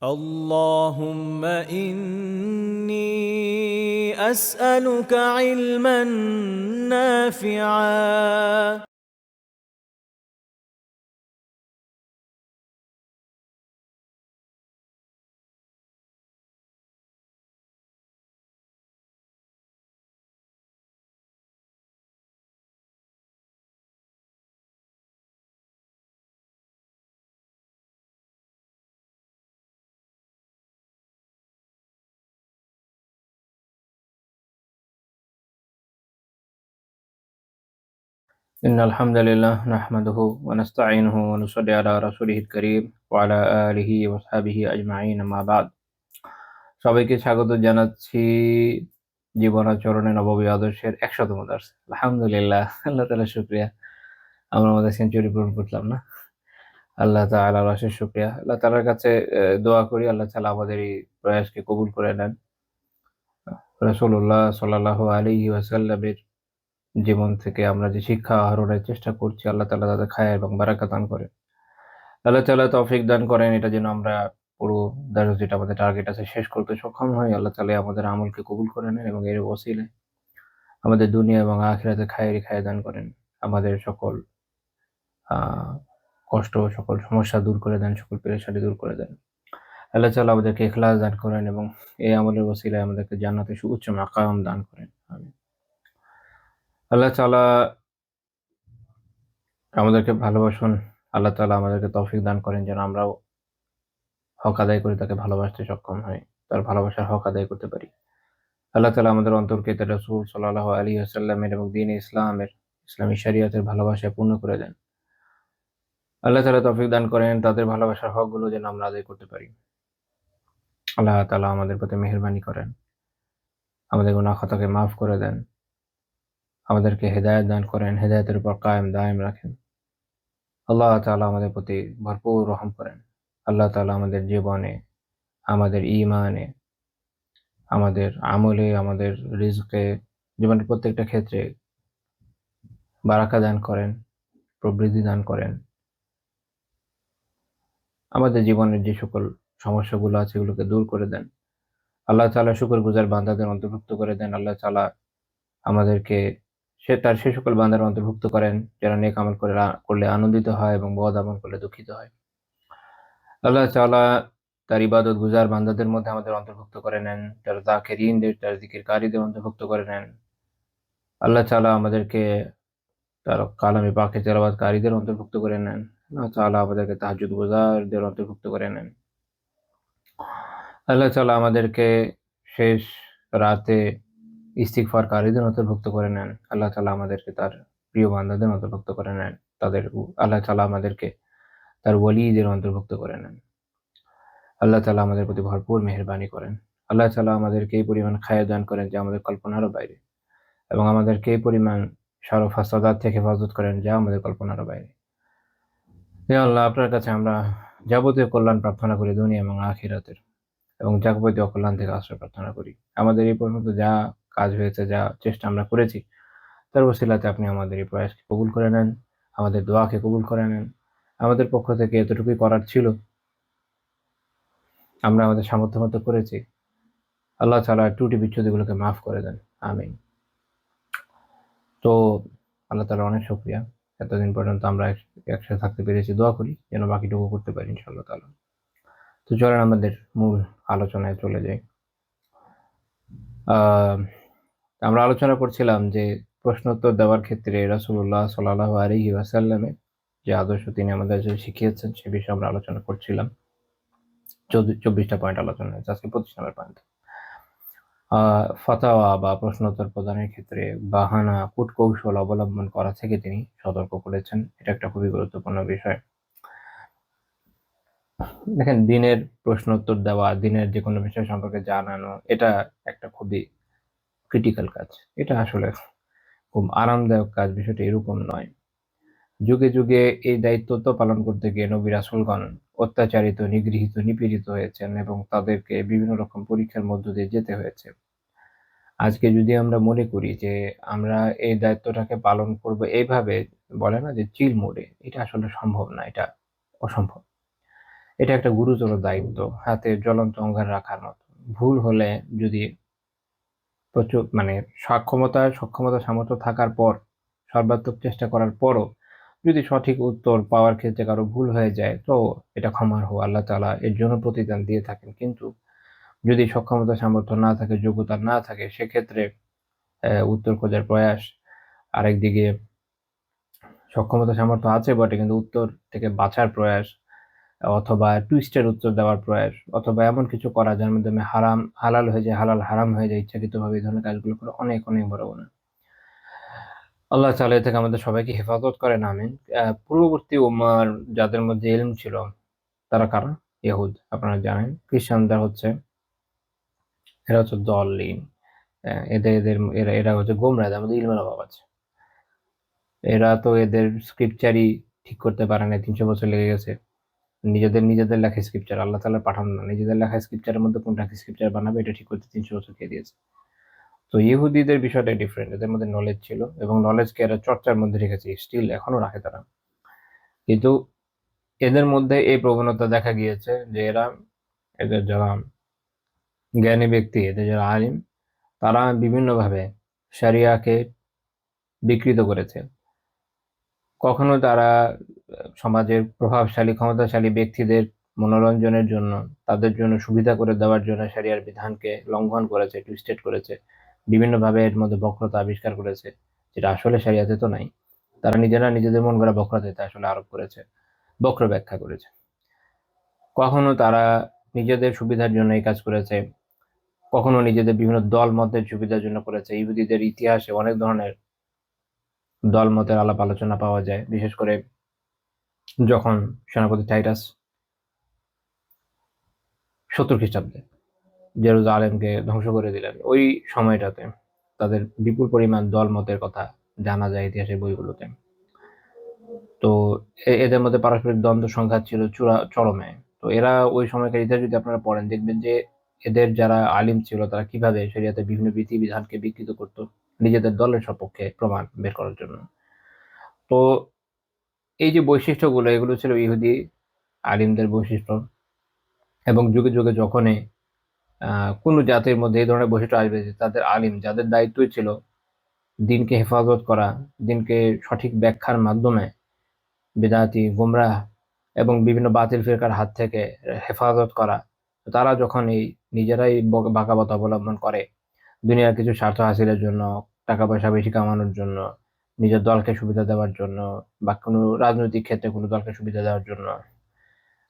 اللهم إني أسألك علما نافعا إن الحمد لله نحمده ونستعينه ونصلي على رسوله الكريم وعلى آله وصحبه أجمعين أما بعد সবাইকে স্বাগত জানাচ্ছি জীবনাচরণে নববী আদর্শের ১০০তম দর্শে। আলহামদুলিল্লাহ, আল্লাহ তাআলার শুকরিয়া। আমরা আমাদের সেঞ্চুরি পূরণ করলাম না। আল্লাহ তাআলার অশেষ শুকরিয়া। আল্লাহ তাআলার কাছে দোয়া করি আল্লাহ তাআলা আমাদের এই প্রয়াসকে কবুল করে নেন। রাসূলুল্লাহ সাল্লাল্লাহু আলাইহি ওয়াসাল্লামের জীবন থেকে আমরা যে শিক্ষা আহরণের চেষ্টা করছি আল্লাহ তাআলা তাতে খায়ের এবং বারাকা দান করেন। আল্লাহ তাআলা তৌফিক দান করেন এটা যেন আমরা পুরো যেটা আমাদের টার্গেট আছে শেষ করতে সক্ষম হই। আল্লাহ তাআলা আমাদের আমলকে কবুল করে নেন এবং এর ওসিলায় আমাদের দুনিয়া এবং আখিরাতে খায়ের দান করেন। আমাদের সকল আ কষ্ট, সকল সমস্যা দূর করে দেন, সকল পেরেশানি দূর করে দেন। আল্লাহ তাআলা আমাদেরকে ইখলাস দান করেন এবং এই আমলের ওসিলায় আমাদেরকে জান্নাতে সুউচ্চ মাকাম দান করেন। আমিন। আল্লাহ তাআলা আমাদেরকে ভালোবাসুন। আল্লাহ তাআলা আমাদেরকে তৌফিক দান করেন যেন আমরাও হক আদায় করে তাকে ভালোবাসতে সক্ষম হই। তার ভালোবাসার হক আদায় করতে পারি। আল্লাহ তাআলা আমাদের অন্তরকে তার রাসূল সাল্লাল্লাহু আলাইহি ওয়াসাল্লামের এবং দ্বীন ইসলামের, ইসলামী শরিয়তের ভালোবাসায় পূর্ণ করে দেন। আল্লাহ তাআলা তৌফিক দান করেন তাদের ভালোবাসার হকগুলো যেন আমরা আদায় করতে পারি। আল্লাহ তাআলা আমাদের প্রতি মেহেরবানি করেন। আমাদের গুনাহ খাতাকে মাফ করে দেন। আমাদেরকে হেদায়েত দান করেন, হেদায়েতের উপর কায়েম দায়েম রাখেন। আল্লাহ তাআলা আমাদের প্রতি ভরপুর রহম করেন। আল্লাহ তাআলা আমাদের জীবনে, আমাদের ঈমানে, আমাদের আমলে, আমাদের রিজকে, জীবনের প্রত্যেকটা ক্ষেত্রে বারাকা দান করেন, প্রবৃদ্ধি দান করেন। আমাদের জীবনের যে সকল সমস্যাগুলো আছে এগুলোকে দূর করে দেন। আল্লাহ তাআলা শুকরগুজার বান্দাদের অন্তর্ভুক্ত করে দেন। আল্লাহ তাআলা আমাদেরকে তার সে সকল বান্দার অন্তর্ভুক্ত করেন যারা নেক আমল করলে আনন্দিত হয় এবং বদ আমল করলে দুঃখিত হয়। আল্লাহ তাআলা তার ইবাদত গুজার বান্দাদের মধ্যে আমাদের অন্তর্ভুক্ত করে নেন। তার যাকিরিনদের, তার জিকিরকারীদের অন্তর্ভুক্ত করে নেন। আল্লাহ তাআলা আমাদেরকে তার কালামে পাকে তেলাওয়াতকারীদের অন্তর্ভুক্ত করে নেন। আল্লাহ তাআলা আমাদেরকে তাহাজ্জুদ গুজারদের অন্তর্ভুক্ত করে নেন। আল্লাহ তাআলা আমাদেরকে শেষ রাতে ইস্তিগফারকারীদের অন্তর্ভুক্ত করে নেন। আল্লাহ তাআলা আমাদেরকে তার প্রিয় বান্দাদের অন্তর্ভুক্ত করে নেন। আল্লাহ তাআলা আমাদেরকে তার ওয়ালিদের অন্তর্ভুক্ত করে নেন। আল্লাহ তাআলা আমাদের প্রতি ভরপুর মেহেরবানি করেন। আল্লাহ তাআলা আমাদেরকে এই পরিমাণ খায়ের দান করেন যা আমাদের কল্পনারও বাইরে এবং আমাদেরকে এই পরিমাণ শার ও ফাসাদাত থেকে হেফাজত করেন যা আমাদের কল্পনারও বাইরে। হে আল্লাহ, আপনার কাছে আমরা যাবতীয় কল্যাণ প্রার্থনা করি দুনিয়া এবং আখিরাতের এবং যাবতীয় অকল্যাণ থেকে আশ্রয় প্রার্থনা করি। আমাদের এই পর্যন্ত যা কাজ হয়েছে, যা চেষ্টা আমরা করেছি তার ওসিলাতে আপনি আমাদের এই প্রয়াসকে কবুল করে নেন, আমাদের দোয়াকে কবুল করে নেন। আমাদের পক্ষ থেকে এতটুকুই করার ছিল, আমরা আমাদের সামর্থ্য মতো করেছি। আল্লাহ তাআলা ত্রুটি বিচ্ছুতিগুলোকে মাফ করে দেন। আমিন। তো আল্লাহ তাআলার অনেক শুকরিয়া। এতদিন পর্যন্ত আমরা একসাথে থাকতে পেরেছি। দোয়া করি যেন বাকিটুকু করতে পারি ইনশাআল্লাহ তাআলা। তো চলেন আমাদের মূল আলোচনায় চলে যাই। আহ আমরা আলোচনা করছিলাম যে প্রশ্নোত্তর দেওয়ার ক্ষেত্রে রাসূলুল্লাহ সাল্লাল্লাহু আলাইহি ওয়াসাল্লামের যে আদর্শ তিনি আমাদের শিখিয়েছেন সে বিষয়ে আমরা আলোচনা করছিলাম। 24টা পয়েন্ট আলোচনা হয়েছে। আজকে 25 নম্বর পয়েন্ট। ফাতাওয়া বা প্রশ্নোত্তর প্রদানের ক্ষেত্রে বাহানা, কূটকৌশল অবলম্বন করা থেকে তিনি সতর্ক করেছেন। এটা একটা খুবই গুরুত্বপূর্ণ বিষয়। দেখেন, দ্বীনের প্রশ্নোত্তর দেওয়া, দ্বীনের যেকোনো বিষয় সম্পর্কে জানানো এটা একটা খুবই ক্রিটিক্যাল কাজ। এটা আসলে খুব আরামদায়ক কাজ, বিষয়টা এরকম নয়। যুগে যুগে এই দায়িত্ব তো পালন করতে গিয়ে নবী রাসূলগণ অত্যাচারিত, নিগৃহীত, নিপীড়িত হয়েছেন এবং তাদেরকে বিভিন্ন রকম পরীক্ষার মধ্য দিয়ে যেতে হয়েছে। আজকে যদি আমরা মনে করি যে আমরা এই দায়িত্বটাকে পালন করব এইভাবে, বলে না যে চিল মোডে, এটা আসলে সম্ভব না, এটা অসম্ভব। এটা একটা গুরুতর দায়িত্ব, হাতে জ্বলন্ত অঙ্গার রাখার মতো। ভুল হলে যদি প্রচুর মানে সক্ষমতা সামর্থ্য থাকার পর, সর্বাত্মক চেষ্টা করার পরও যদি সঠিক উত্তর পাওয়ার ক্ষেত্রে কারো ভুল হয়ে যায়, তো এটা ক্ষমার হো, আল্লাহ তাআলা এর জন্য প্রতিদান দিয়ে থাকেন। কিন্তু যদি সক্ষমতা সামর্থ্য না থাকে, যোগ্যতা না থাকে, সেক্ষেত্রে উত্তর খোঁজার প্রয়াস, আরেকদিকে সক্ষমতা সামর্থ্য আছে বটে কিন্তু উত্তর থেকে বাঁচার প্রয়াস, অথবা টুইস্টের উত্তর দেওয়ার প্রয়াস, অথবা এমন কিছু করা যার মাধ্যমে হারাম হালাল হয়ে যায়, হালাল হারাম হয়ে যায়, ইচ্ছাকৃতভাবে এই ধরনের কাজগুলো করে অনেক অনেক বড় গুনাহ। আল্লাহ তাআলা এ থেকে আমাদের সবাইকে হেফাজত করেন, আমিন। পূর্ববর্তী উম্মার যাদের মধ্যে ইলম ছিল তারা কারা? ইহুদ, আপনারা জানেন। খ্রিস্টানরা হচ্ছে, এরা হচ্ছে দলিন, এরা হচ্ছে গোমরা, এদের মধ্যে ইলমের অভাব আছে। এরা তো এদের স্ক্রিপচারই ঠিক করতে পারে না, 300 বছর লেগে গেছে। নিজেদের লেখা স্ক্রিপচার, আল্লাহ তাআলা পাঠানো না, নিজেদের লেখা স্ক্রিপচারের মধ্যে কোনটা স্ক্রিপচার বানাবে এটা ঠিক করতে 300 বছর খেয়ে দিয়েছে। তো ইহুদিদের বিষয়টা ডিফারেন্ট, এদের মধ্যে নলেজ ছিল এবং নলেজকে এরা চর্চার মধ্যে রেখেছে, স্টিল এখনো রাখে তারা। কিন্তু এদের মধ্যে এই প্রবণতা দেখা গিয়েছে যে এদের যারা জ্ঞানী ব্যক্তি, এদের যারা আলিম, তারা বিভিন্নভাবে শরিয়াকে বিকৃত করেছে। কখনো তারা সমাজের প্রভাবশালী ক্ষমতাশালী ব্যক্তিদের মনোরঞ্জনের জন্য, তাদের জন্য সুবিধা করে দেওয়ার জন্য শরিয়ার বিধানকে লঙ্ঘন করেছে, টুইস্টেড করেছে, বিভিন্নভাবে এর মধ্যে বক্রতা আবিষ্কার করেছে, যেটা আসলে শরিয়াতে তো নাই। তারা নিজেরা নিজেদের মন গড়া বক্রতাতে আসলে আরোপ করেছে, বক্র ব্যাখ্যা করেছে। কখনো তারা নিজেদের সুবিধার জন্য এই কাজ করেছে, কখনো নিজেদের বিভিন্ন দল মতের সুবিধার জন্য করেছে। ইহুদিদের ইতিহাসে অনেক ধরনের দল মতের আলাপ আলোচনা পাওয়া যায়, বিশেষ করে যখন সেনাপতি টাইটাস 70 খ্রিস্টাব্দে জেরুজালেমকে ধ্বংস করে দিলেন, ওই সময়টাতে তাদের বিপুল পরিমাণ দল মতের কথা জানা যায় ইতিহাসের বইগুলোতে। তো এদের মধ্যে পারস্পরিক দ্বন্দ্ব সংঘাত ছিল চরমে। তো এরা ওই সময়কার ইতিহাস যদি আপনারা পড়েন, দেখবেন যে এদের যারা আলিম ছিল তারা কিভাবে শরিয়াতের বিভিন্ন বিধিবিধানকে বিকৃত করত নিজেদের দলের সপক্ষে প্রমাণ বের করার জন্য। তো এই যে বৈশিষ্ট্যগুলো, এগুলো ছিল ইহুদি আলিমদের বৈশিষ্ট্য। এবং যুগে যুগে যখনই কোনো জাতির মধ্যে এই ধরনের বৈশিষ্ট্য আসবে, যে তাদের আলিম, যাদের দায়িত্বই ছিল দিনকে হেফাজত করা, দিনকে সঠিক ব্যাখ্যার মাধ্যমে বিদআতি, গুমরাহ এবং বিভিন্ন বাতিল ফিরকার হাত থেকে হেফাজত করা, তারা যখন এই নিজেরাই বাঁকা পথ অবলম্বন করে দুনিয়ার কিছু স্বার্থ হাসিলের জন্য, টাকা পয়সা বেশি কামানোর জন্য, নিজের দলকে সুবিধা দেওয়ার জন্য, বা কোনো রাজনৈতিক ক্ষেত্রে কোনো দলকে সুবিধা দেওয়ার জন্য,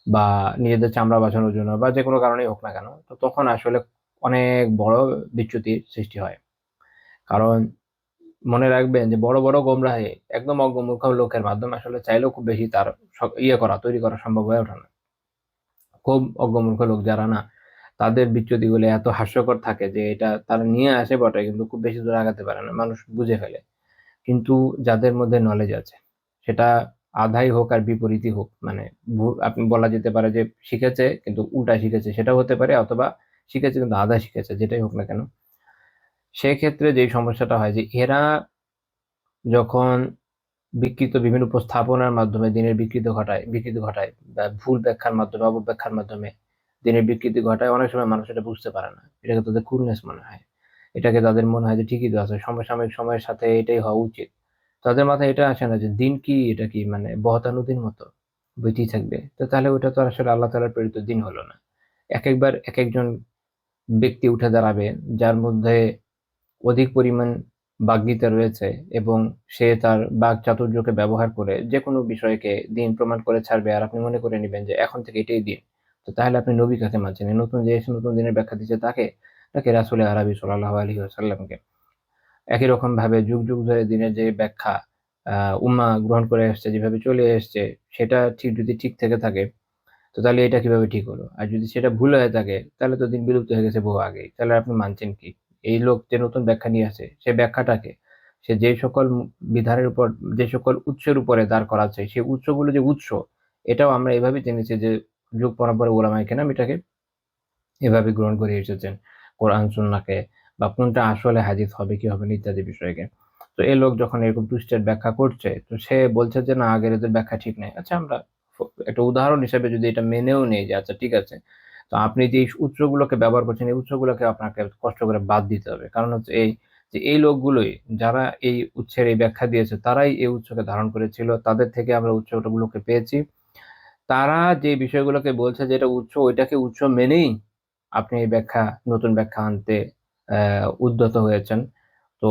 বা নিজেদের চামড়া বাঁচানোর জন্য, বা যে কোনো কারণেই হোক না কেন, তো তখন আসলে অনেক বড় বিচ্যুতির সৃষ্টি হয়। কারণ মনে রাখবেন যে বড় বড় গোমরাহে একদম অজ্ঞমূর্খ লোকের মাধ্যমে আসলে চাইলেও খুব বেশি তার তৈরি করা সম্ভব হয়ে ওঠে না। খুব অজ্ঞমূর্খ লোক যারা না, তাদের বিচ্যুতিগুলো এত হাস্যকর থাকে যে এটা তারা নিয়ে আসে বটে, কিন্তু খুব বেশি দূর আগাতে পারে না, মানুষ বুঝে ফেলে। কিন্তু যাদের মধ্যে নলেজ আছে, সেটা আধাই হোক আর বিপরীতই হোক, মানে আপনি বলা যেতে পারে যে শিখেছে কিন্তু উল্টা শিখেছে, সেটাও হতে পারে, অথবা শিখেছে কিন্তু আধা শিখেছে, যেটাই হোক না কেন, সেক্ষেত্রে যেই সমস্যাটা হয় যে এরা যখন বিভিন্ন উপস্থাপনার মাধ্যমে দিনের বিকৃতি ঘটায়, বা ভুল ব্যাখ্যার মাধ্যমে, অপব্যাখ্যার মাধ্যমে দিনের বিকৃতি ঘটায়, অনেক সময় মানুষ এটা বুঝতে পারে না, এটাকে তাদের কুলনেস মনে হয়, এটাকে তাদের মনে হয় যে ঠিকই তো আছে, সমসাময়িক সময়ের সাথে এটাই হওয়া উচিত। তাদের মাথায় এটা আসে না যে দিন কি, এটা কি মানে বহতা নদীর মতো বইতেই থাকবে, তো তাহলে ওটা তো আসলে আল্লাহ তাআলার প্রেরিত দিন হলো না। একবার এক একজন ব্যক্তি উঠে দাঁড়াবে যার মধ্যে অধিক পরিমাণ বাগ্মিতা রয়েছে, এবং সে তার বাকচাতুর্যকে ব্যবহার করে যেকোনো বিষয়কে দিন প্রমাণ করে ছাড়বে, আর আপনি মনে করে নিবেন যে এখন থেকে এটাই দিন। তো তাহলে আপনি নবী কাকে মানছেন? এই নতুন যে এসে নতুন দিনের ব্যাখ্যা দিচ্ছে তাকে, নাকি রাসূল আরবি সাল্লাল্লাহু আলাইহি ওয়াসাল্লামকে? একই রকম ভাবে যুগ যুগ ধরে দিনের যে ব্যাখ্যা উম্মাহ গ্রহণ করে আসছে, যেভাবে চলে এসছে, সেটা যদি ঠিক থেকে থাকে, তো তাহলে এটা কিভাবে ঠিক হলো? আর যদি সেটা ভুল হয়ে থাকে, তাহলে তো দিন বিলুপ্ত হয়ে গেছে বহু আগেই। তাহলে আপনি মানছেন কি? এই লোক যে নতুন ব্যাখ্যা নিয়ে আসে, সে ব্যাখ্যাটাকে সে যে সকল বিধানের উপর, যে সকল উৎসের উপরে দাঁড় করাচ্ছে, সেই উৎসগুলো যে উৎস, এটাও আমরা এভাবেই জেনেছি যে যুগ পরম্পরায় উলামায়ে কেরাম এটাকে এভাবে গ্রহণ করে এসেছেন। কোরআন সুন্নাহকে, বা কোনটা আসলে হাদিস হবে কি হবে না ইত্যাদি বিষয়কে। তো এই লোক যখন এরকম টুইস্টেড ব্যাখ্যা করছে, তো সে বলছে যে না, আগের এদের ব্যাখ্যা ঠিক নাই। আচ্ছা, আমরা একটা উদাহরণ হিসেবে যদি এটা মেনেও নেই যে আচ্ছা ঠিক আছে, তো আপনি যে এই উৎসগুলোকে ব্যবহার করছেন এই উৎসগুলোকে আপনাকে কষ্ট করে বাদ দিতে হবে। কারণ হচ্ছে এই যে এই লোকগুলোই যারা এই উৎসের এই ব্যাখ্যা দিয়েছে তারাই এই উৎসকে ধারণ করেছিল, তাদের থেকে আমরা উৎসগুলোকে পেয়েছি। তারা যে বিষয়গুলোকে বলছে যে এটা উৎস, ওইটাকে উৎস মেনেই আপনি এই ব্যাখ্যা, নতুন ব্যাখ্যা আনতে উদ্যত হয়েছেন। তো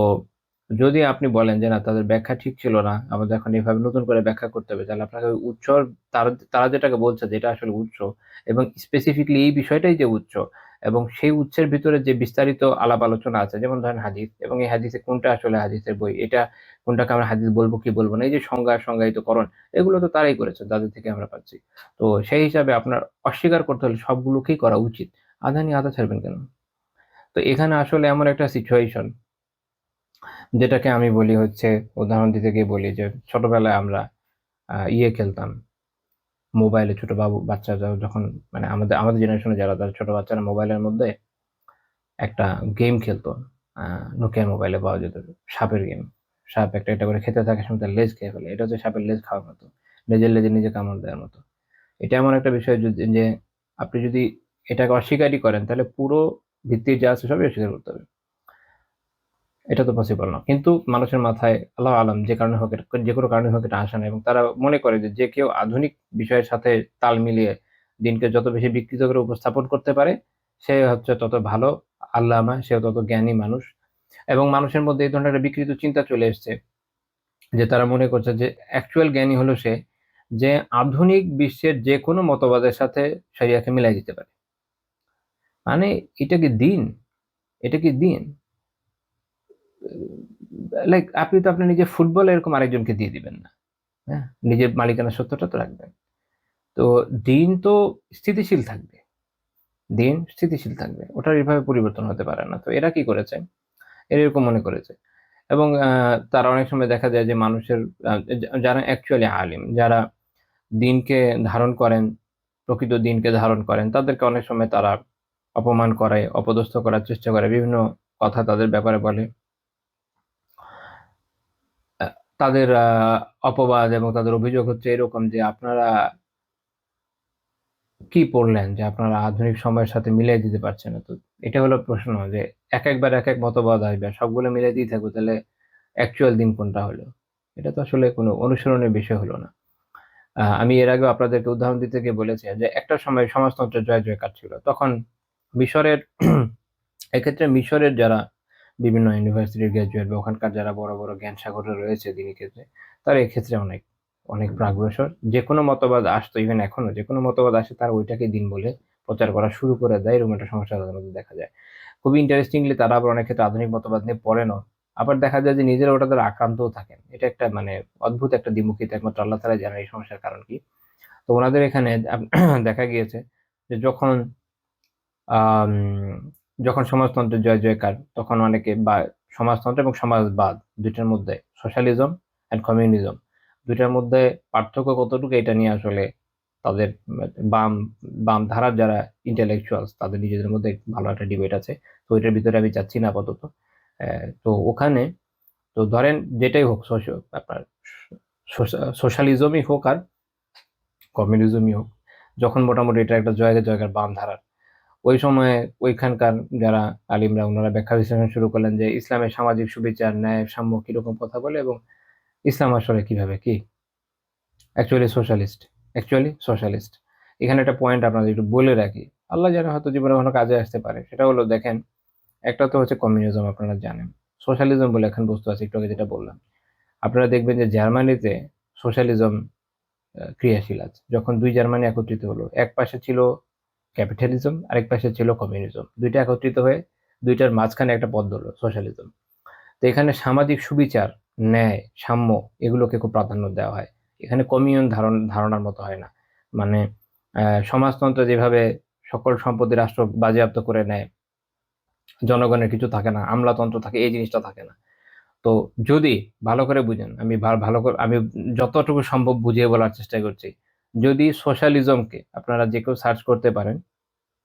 যদি আপনি বলেন যে না তাদের ব্যাখ্যা ঠিক ছিল না, আমাদের এখন এভাবে নতুন করে ব্যাখ্যা করতে হবে, তাহলে আপনাকে ওই উৎসর, তারা তারা যেটাকে বলছে যে এটা আসলে উৎস এবং স্পেসিফিকলি এই বিষয়টাই যে উৎস, এবং সেই উৎসের ভিতরে যে বিস্তারিত আলাপ আলোচনা আছে, যেমন ধরেন হাদিস, এবং এই হাদিসে কোনটা আসলে হাদিসের বই, এটা কোনটাকে আমরা হাদিস বলবো কি বলবো না, এই যে সংজ্ঞায়িতকরণ, এগুলো তো তারাই করেছে, তাদের থেকে আমরা পাচ্ছি। তো সেই হিসাবে আপনার অস্বীকার করতে হলে সবগুলোকেই করা উচিত। আধা নিয়ে আধা ছাড়বেন কেন? তো এখানে আসলে এমন একটা সিচুয়েশন, যেটাকে আমি বলি হচ্ছে, উদাহরণ দিতে গিয়ে বলি যে ছোটবেলায় আমরা ইয়ে খেলতাম মোবাইলে, ছোট বাচ্চা যখন, মানে আমাদের আমাদের জেনারেশনে যারা, তারা ছোট বাচ্চারা মোবাইলের মধ্যে একটা গেম খেলতো। নোকিয়া মোবাইলে পাওয়া যেত, সাপের গেম। সাপ একটা একটা করে খেতে থাকে, সময় তার লেজ খেয়ে ফেলে। এটা হচ্ছে সাপের লেজ খাওয়ার মতো, লেজের লেজে নিজে কামড় দেওয়ার মতো। এটা এমন একটা বিষয় যে আপনি যদি এটাকে অস্বীকারই করেন, তাহলে পুরো ভিত্তির যা আছে সবই অস্বীকার করতে হবে। এটা তো পসিবল না। কিন্তু মানুষের মাথায় আল্লাহ আলম যে কারণে হোক, যে কোনো কারণে হোক এটা আসে না, এবং তারা মনে করে যে যে কেউ আধুনিক বিষয়ের সাথে তাল মিলিয়ে দিনকে যত বেশি বিকৃত করে উপস্থাপন করতে পারে, সে হচ্ছে তত ভালো আল্লামা, সে তত জ্ঞানী মানুষ। এবং মানুষের মধ্যে এই ধরনের একটা বিকৃত চিন্তা চলে এসছে, যে তারা মনে করছে যে অ্যাকচুয়াল জ্ঞানী হলো সে, যে আধুনিক বিশ্বের যে কোনো মতবাদের সাথে শরিয়াকে মিলাই দিতে পারে। মানে এটা কি দিন? এটা কি দিন? লাইক আপনি তো আপনার নিজের ফুটবল এরকম আরেকজনকে দিয়ে দিবেন না। হ্যাঁ? নিজের মালিকানার সত্যটা তো রাখবেন। তো দিন তো স্থিতিশীল থাকবে। দিন স্থিতিশীল থাকবে। ওটার এভাবে পরিবর্তন হতে পারে না। তো এরা কি করেছে? এরা এরকম মনে করেছে। এবং তারা অনেক সময় দেখা যায় যে মানুষের যারা অ্যাকচুয়ালি আলিম, যারা দিনকে ধারণ করেন, প্রকৃত দিনকে ধারণ করেন, তাদেরকে অনেক সময় তারা অপমান করে, অপদস্থ করার চেষ্টা করে, বিভিন্ন কথা তাদের ব্যাপারে বলে। আ তাদের অপবাদ এবং তাদের অভিযোগ হচ্ছে এরকম যে, "আপনারা কি পড়লেন যে আপনারা আধুনিক সময়ের সাথে মিলাই দিতে পারছেন না?" তো এটা হলো প্রশ্ন, যে একেকবার একেক মতবাদ আসবে। আর সবগুলো মিলাই দিতে থাকবো, তাহলে অ্যাকচুয়াল দিন কোনটা হলো? এটা তো আসলে কোনো অনুসরণের বিষয় হলো না। আমি এর আগেও আপনাদেরকে উদাহরণ দিতে গিয়ে বলেছি যে একটা সময় সমাজতন্ত্রের জয়-জয়কার ছিল। তখন মিশরের এক্ষেত্রে মিশরের যারা বিভিন্ন ইউনিভার্সিটির গ্র্যাজুয়েট বা ওখানকার যারা বড়, বড় জ্ঞানসাগরে রয়েছে দিনী ক্ষেত্রে, তারা এক্ষেত্রে অনেক, অনেক প্রাগ্রসর। যেকোনো মতবাদ আসতো, ইভেন এখনো যেকোনো মতবাদ আসে তারা ওইটাকে দিন বলে প্রচার করা শুরু করে দেয়। এরকম একটা সমস্যা তাদের মধ্যে দেখা যায়। খুবই ইন্টারেস্টিংলি তারা আবার অনেক ক্ষেত্রে আধুনিক মতবাদ নিয়ে পড়েনও। আবার দেখা যায় যে নিজেরা ওটা দ্বারা আক্রান্তও থাকেন। এটা একটা মানে অদ্ভুত একটা দ্বিমুখিতা, একমাত্র আল্লাহ তাআলাই জানেন এই সমস্যার কারণ কি। তো উনাদের এখানে দেখা গিয়েছে যে আম যখন সমাজতন্ত্রের জয়-জয়কার, তখন অনেকে বা সমাজতন্ত্র এবং সমাজবাদ ২ টার মধ্যে, সোশ্যালিজম অ্যান্ড কমিউনিজম ২ টার মধ্যে পার্থক্য কতটুকু, এটা নিয়ে আসলে তাদের বাম বাম ধারার যারা intellectuals, তাদের নিজেদের মধ্যে ভালো একটা ডিবেট আছে। তো এটার ভিতরে আমি যাচ্ছি না আপাতত। তো ওখানে, তো ধরেন যেটাই হোক, আপনার সোশ্যালিজমই হোক আর কমিউনিজমই হোক, যখন মোটামুটি এটা একটা জয়গার বাম ধারার, ওই সময়ে ওইখানকার যারা আলিমরা উনারা ব্যাখ্যা বিশ্লেষণ শুরু করলেন যে ইসলামের সামাজিক সুবিচার, ন্যায়, সাম্য কিরকম কথা বলে, এবং ইসলাম আসলে কিভাবে কি অ্যাকচুয়ালি সোশ্যালিস্ট। এখানে একটা পয়েন্ট আপনাদের একটু বলে রাখি। আল্লাহ জানে হয়তো জীবনে কখনো কাজে আসতে পারে। সেটা হলো দেখেন, একটা তো হচ্ছে কমিউনিজম, আপনারা জানেন। সোশ্যালিজম বলে এখন বস্তু আছে, একটু আগে যেটা বললাম। আপনারা দেখবেন যে জার্মানিতে সোশ্যালিজম ক্রিয়াশীল আছে। যখন ২ জার্মানি একত্রিত হলো, এক পাশে ছিল ক্যাপিটালিজম, আরেক পাশে ছিল কমিউনিজম। ২ টা একত্রিত হয়ে ২ টার মাঝখানে একটা পথ ধরল সোশ্যালিজম। তো এখানে সামাজিক সুবিচার, ন্যায়, সাম্য এগুলোকে খুব প্রাধান্য দেওয়া হয়। এখানে কমিউন ধারণার মতো হয় না। মানে সমাজতন্ত্র যেভাবে সকল সম্পত্তি রাষ্ট্র বাজেয়াপ্ত করে নেয়, জনগণের কিছু থাকে না, আমলাতন্ত্র থাকে, এই জিনিসটা থাকে না। তো যদি ভালো করে বুঝেন, আমি ভালো করে আমি যতটুকু সম্ভব বুঝিয়ে বলার চেষ্টা করছি। যদি সোশ্যালিজমকে আপনারা যে কেউ সার্চ করতে পারেন,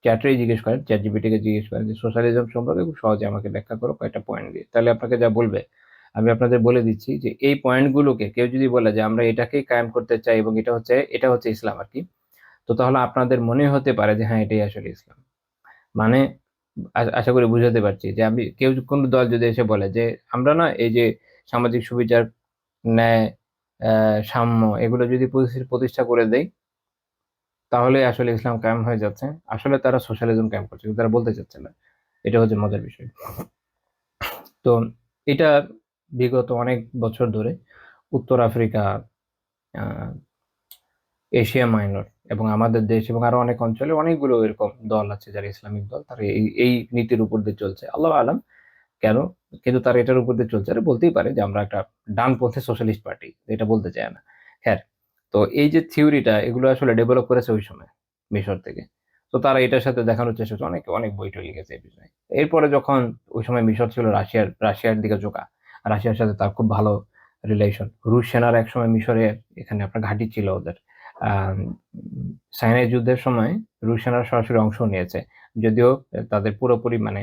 চ্যাটেই জিজ্ঞেস করেন, ChatGPT কে জিজ্ঞেস করেন যে সোশ্যালিজম সম্পর্কে খুব সহজে আমাকে ব্যাখ্যা করো কয়েকটা পয়েন্ট দিয়ে। তাহলে আপনাকে যা বলবে, আমি আপনাদের বলে দিচ্ছি যে এই পয়েন্টগুলোকে কেউ যদি বলে যে আমরা এটাকেই কায়েম করতে চাই এবং এটা হচ্ছে ইসলাম আর কি, তো তাহলে আপনাদের মনে হতে পারে যে হ্যাঁ এটাই আসলে ইসলাম। মানে আশা করি বুঝাতে পারছি যে আমি কেউ কোনো দল যদি এসে বলে যে আমরা না এই যে সামাজিক সুবিচার, ন্যায়, সাম্য এগুলো যদি প্রতিষ্ঠা করে দেই তাহলে আসলে ইসলাম কায়েম হয়ে যাচ্ছে। আসলে তারা সোশ্যালিজম কায়েম করছে, কিন্তু তারা বলতে চাচ্ছে না। এটা হচ্ছে মজার বিষয়। তো এটা বিগত অনেক বছর ধরে উত্তর আফ্রিকা, আহ, এশিয়া মাইনর এবং আমাদের দেশ এবং আরো অনেক অঞ্চলে অনেকগুলো এরকম দল আছে যারা ইসলামিক দল, তারা এই এই নীতির উপর দিয়ে চলছে, আল্লাহ আলাম কেন, কিন্তু তারা এটার উপর দিয়ে চলছে। আর বলতেই পারে যে আমরা একটা ডানপন্থী সোশ্যালিস্ট পার্টি, এটা বলতে চায় না। হ্যাঁ, তো এই যে থিওরিটা এগুলো আসলে ডেভেলপ করেছে ওই সময় মিশর থেকে। তো তারা এটার সাথে দেখানোর চেষ্টা করছে, অনেক অনেক বই টই লিখেছে এই বিষয়ে। এরপরে যখন ওই সময় মিশর ছিল রাশিয়ার দিকে ঝোঁকা, রাশিয়ার সাথে তার খুব ভালো রিলেশন। রুশ সেনার এক সময় মিশরে এখানে আপনার ঘাঁটি ছিল ওদের। আহ সাইনাই যুদ্ধের সময় রুশ সেনারা সরাসরি অংশ নিয়েছে, যদিও তাদের পুরোপুরি মানে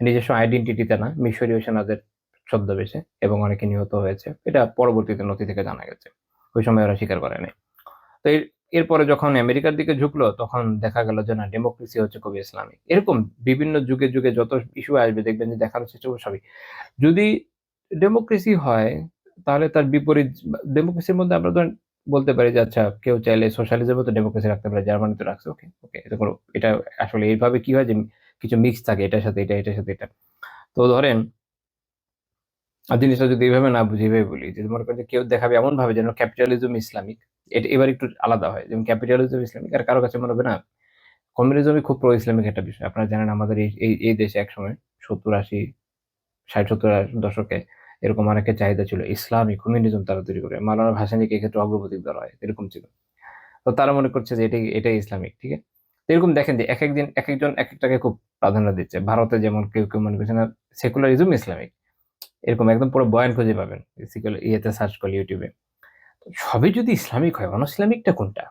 নিজস্ব আইডেন্টিটিতে না, মিশরীয় সেনাদের ছদ্মবেশে, এবং অনেকে নিহত হয়েছে, এটা পরবর্তীতে নথি থেকে জানা গেছে। ওই সময় ওরা স্বীকার করে নাই। তো এরপরে যখন আমেরিকার দিকে ঝুঁকলো তখন দেখা গেল যে না, ডেমোক্রেসি হচ্ছে খুবই ইসলামিক। এরকম বিভিন্ন যুগে যুগে যত ইস্যু আসবে দেখবেন যে দেখার চেষ্টা করবে সবই, যদি ডেমোক্রেসি হয় তাহলে তার বিপরীত। ডেমোক্রেসির মধ্যে আমরা ধরেন বলতে পারি যে আচ্ছা কেউ চাইলে সোশ্যালিজমও তো ডেমোক্রেসি রাখতে পারে, জার্মানি তো রাখছে, ওকে ওকে, এটা কোনো, এটা আসলে এইভাবে কি হয় যে কিছু মিক্স থাকে এটার সাথে এটা, এটার সাথে এটা। তো ধরেন আর জিনিসটা যদি এইভাবে না বুঝি, এইভাবে বলি যে মনে করেন যে কেউ দেখাবে এমন ভাবে যেন ক্যাপিটালিজম ইসলামিক, এটা এবার একটু আলাদা হয়, যেমন ক্যাপিটালিজম ইসলামিক আর কারো কাছে মনে হবে না কমিউনিজমই খুব প্রো ইসলামিক একটা বিষয়। আপনারা জানেন আমাদের এই দেশে একসময় 70-80, 60-70 দশকে এরকম অনেকের চাহিদা ছিল ইসলামী কমিউনিজম তারা তৈরি করে। মাওলানা ভাসানীকে এক্ষেত্রে অগ্রগতি ধরা হয়, এরকম ছিল। তো তারা মনে করছে যে এটাই ইসলামিক, ঠিক আছে। তো এরকম দেখেন যে এক একদিন এক একজন এক একটাকে খুব প্রাধান্য দিচ্ছে। ভারতে যেমন কেউ কেউ মনে করছে না সেকুলারিজম ইসলামিক, এরকম একদম পুরো বয়ান খুঁজে পাবেন ইয়েতে সার্চ করলে ইউটিউবে। তো সবই যদি ইসলামিক হয়, অন ইসলামিকটা কোনটা?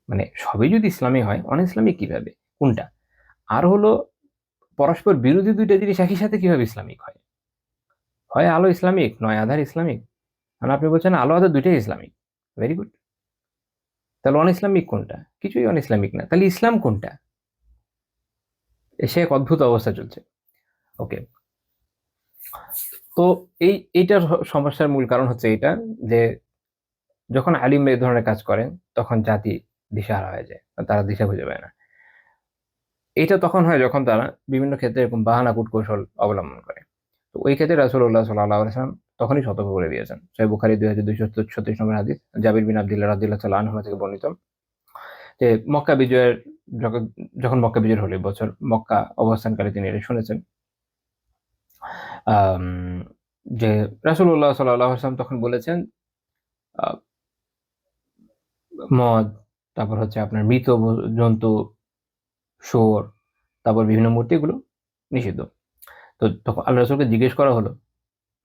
মানে সবই যদি ইসলামিক হয়, অন ইসলামিক কিভাবে, কোনটা? আর হলো পরস্পর বিরোধী দুইটা জিনিস একই সাথে কিভাবে ইসলামিক হয়? হয় আলো ইসলামিক, নয় আধার ইসলামিক। মানে আপনি বলছেন আলো আধার দুইটাই ইসলামিক, ভেরি গুড। তাহলে অন ইসলামিক কোনটা? কিছুই অন ইসলামিক না, তাহলে ইসলাম কোনটা? সে এক অদ্ভুত অবস্থা চলছে। ওকে, তো এইটার সমস্যার মূল কারণ হচ্ছে এটা যে যখন আলিম এই ধরনের কাজ করেন তখন জাতি দিশাহারা হয়ে যায়, তারা দিশা খুঁজে পায় না। এটা তখন হয় যখন তারা বিভিন্ন ক্ষেত্রে এরকম বাহানা কূটকৌশল অবলম্বন করে। তো ওই ক্ষেত্রে রাসূলুল্লাহ সাল্লাল্লাহু আলাইহি ওয়াসাল্লাম তখনই সতর্ক করে দিয়েছেন। সহিহ বুখারী 2236 নম্বর হাদিস, জাবির বিন আব্দুল্লাহ রাদিয়াল্লাহু তাআলা আনহু থেকে বর্ণিত, যে মক্কা বিজয়ের যখন যখন মক্কা বিজয় হলো, বছর মক্কা অবস্থানকালে তিনি এটা শুনেছেন। আম, যে রাসূলুল্লাহ সাল্লাল্লাহু আলাইহি ওয়াসাল্লাম তখন বলেছেন আহ, মদ, তারপর হচ্ছে আপনার মৃত জন্তু, শুয়োর, তারপর বিভিন্ন মূর্তি, এগুলো নিষিদ্ধ। তো তখন আল্লাহ রাসূলকে জিজ্ঞেস করা হলো,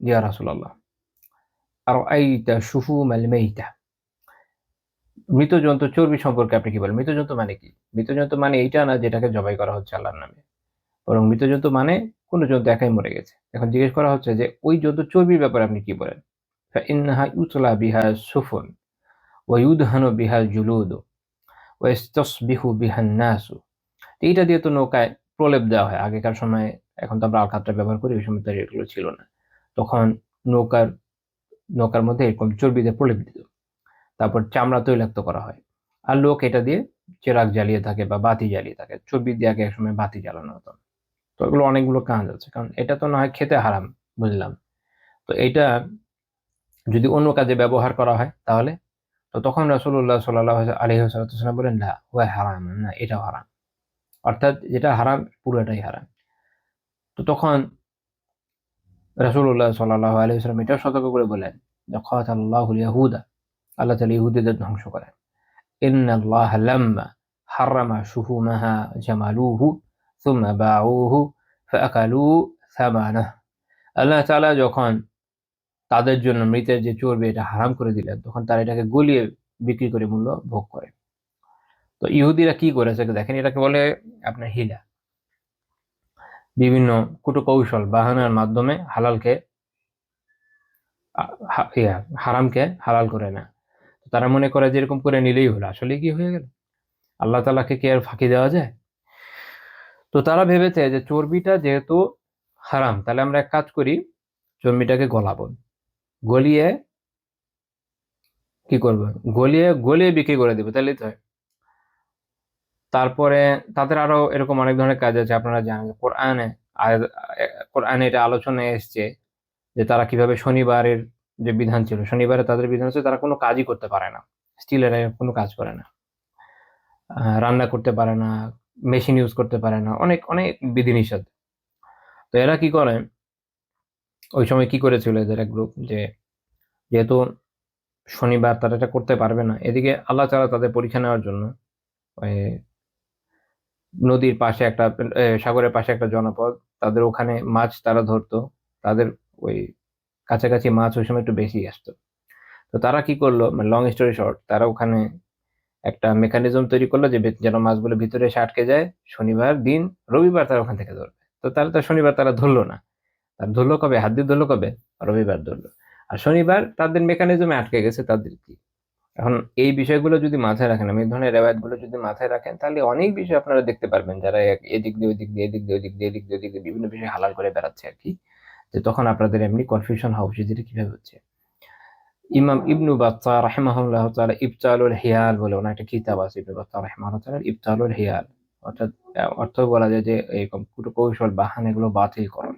ইয়া রাসূলুল্লাহ আরাআইতা শুহুমাল মাইতা, মৃত জন্তু চর্বি সম্পর্কে আপনি কি বলেন? মৃত জন্তু মানে কি? মৃত জন্তু মানে এইটা না যেটাকে জবাই করা হচ্ছে আল্লাহর নামে, বরং মৃত জন্তু মানে কোন জন্তু একাই মরে গেছে। এখন জিজ্ঞেস করা হচ্ছে যে ওই জন্তু চর্বির ব্যাপারে আপনি কি বলেন? فإنها يطلى بها السفن ويدهن بها الجلود ويستصبح بها الناس। এইটা দিয়ে তো নৌকায় প্রলেপ দেওয়া হয় আগেকার সময়ে। এখন তো আমরা আলকাতরা ব্যবহার করি, ওই সময় তো আর এগুলো ছিল না। তখন নৌকার নৌকার মধ্যে এরকম চর্বি দিয়ে প্রলেপ দিত, তারপর চামড়া তৈলাক্ত করা হয়। আর লোক এটা দিয়ে চেরাগ জ্বালিয়ে থাকে বা বাতি জ্বালিয়ে থাকে। চর্বি দিয়ে আগে একসময় বাতি জ্বালানো হতো। তো এগুলো অনেকগুলো কাজ আছে, কারণ এটা তো না হয় খেতে হারাম, বুঝলাম। তো এটা যদি অন্য কাজে ব্যবহার করা হয় তাহলে, তো তখন রাসূলুল্লাহ সাল্লাল্লাহু আলাইহি ওয়াসাল্লাম বলেন না হুয়া হারাম, না এটাও হারাম, অর্থাৎ যেটা হারাম পুরোটাই হারাম। তো তখন রাসূলুল্লাহ সাল্লাল্লাহু আলাইহি ওয়াসাল্লাম এটাও সতর্ক করে বলেন যে কাতালাল্লাহুল ইয়াহুদা, আল্লাহ তাআলা ইহুদীদের ধ্বংস করেন। ইন্নাল্লাহা লাম্মা হারামা শুহুমাহা জামালুহু সুম্মা বাউহু ফাআকালু সামানাহ। আল্লাহ তাআলা যখন তাদের জন্য মৃতের যে চর্বি এটা হারাম করে দিলেন, তখন তারা এটাকে গলিয়ে বিক্রি করে মূল্য ভোগ করে। তো ইহুদিরা কি করেছে দেখেন, এটাকে বলে আপনার হিলা। বিভিন্ন কুটকৌশল বাহানার মাধ্যমে হালালকে হারামকে হালাল করে না। তো তারা মনে করে যে এরকম করে নিলেই হলো, আসলে কি হয়ে গেল? আল্লাহ তাআলাকে কি আর ফাঁকি দেওয়া যায়? তো তারা ভেবেছে যে চর্বিটা যেহেতু হারাম, তাহলে আমরা এক কাজ করি, চর্বিটাকে গলাবো, গলিয়ে কি করবো, গলিয়ে গলিয়ে বিক্রি করে দিব, তাহলেই তো হয়। তারপরে তাদের আরো এরকম অনেক ধরনের কাজ আছে, আপনারা জানেন যে কোরআনে কোরআনে এটা আলোচনায় এসছে যে তারা কিভাবে শনিবারের যে বিধান ছিল, শনিবারে তাদের বিধান হচ্ছে তারা কোনো কাজই করতে পারে না, স্টিলের কোনো কাজ করে না, রান্না করতে পারে না, মেশিন ইউজ করতে পারে না, অনেক অনেক বিধিনিষেধ। তো এরা কি করে, ওই সময় কি করেছিল এদের এক গ্রুপ, যে যেহেতু শনিবার তারা এটা করতে পারবে না, এদিকে আল্লাহ তাআলা তাদের পরীক্ষা নেওয়ার জন্য ওই নদীর পাশে একটা সাগরের পাশে একটা জনপদ, তাদের ওখানে মাছ তারা ধরতো, তাদের ওই কাছাকাছি মাছ ওই সময় একটু বেশি আসতো। তো তারা কি করলো, মানে লং স্টোরি শর্ট, তারা ওখানে একটা মেকানিজম তৈরি করলো যে যেন মাছগুলো ভিতরে এসে আটকে যায়, শনিবার দিন, রবিবার তারা ওখান থেকে ধরবে। তো তাহলে তো শনিবার তারা ধরলো না, তার ধরলো কবে, হাত দিয়ে ধরলো কবে, রবিবার ধরলো। আর শনিবার তাদের মেকানিজমে আটকে গেছে, তাদের কি এখন এই বিষয়গুলো যদি মাথায় রাখেন, আমি এই ধরনের রেওয়ায়ত গুলো যদি মাথায় রাখেন, তাহলে অনেক বিষয় আপনারা দেখতে পারবেন যারা এদিক দিয়ে ওদিক দিয়ে, এদিক দিয়ে ওদিক দিয়ে, এদিক দিয়ে ওদিক দিয়ে বিভিন্ন বিষয় হালাল করে বেড়াচ্ছে আর কি, যে তখন আপনাদের এমনি কনফিউশন হওয়া উচিত যেটা কিভাবে হচ্ছে। ইমাম ইবনু বাত্তাহ রাহিমাহুল্লাহ তাআলা ইবতালুল হিয়াল বলে ওনার একটা কিতাব আছে, ইবনু বাত্তাহ রাহিমাহুল্লাহ তাআলা ইবতালুল হিয়াল, অর্থাৎ অর্থ বলা যায় যে এরকম কৌশল বাহান এগুলো বাতিল করুন।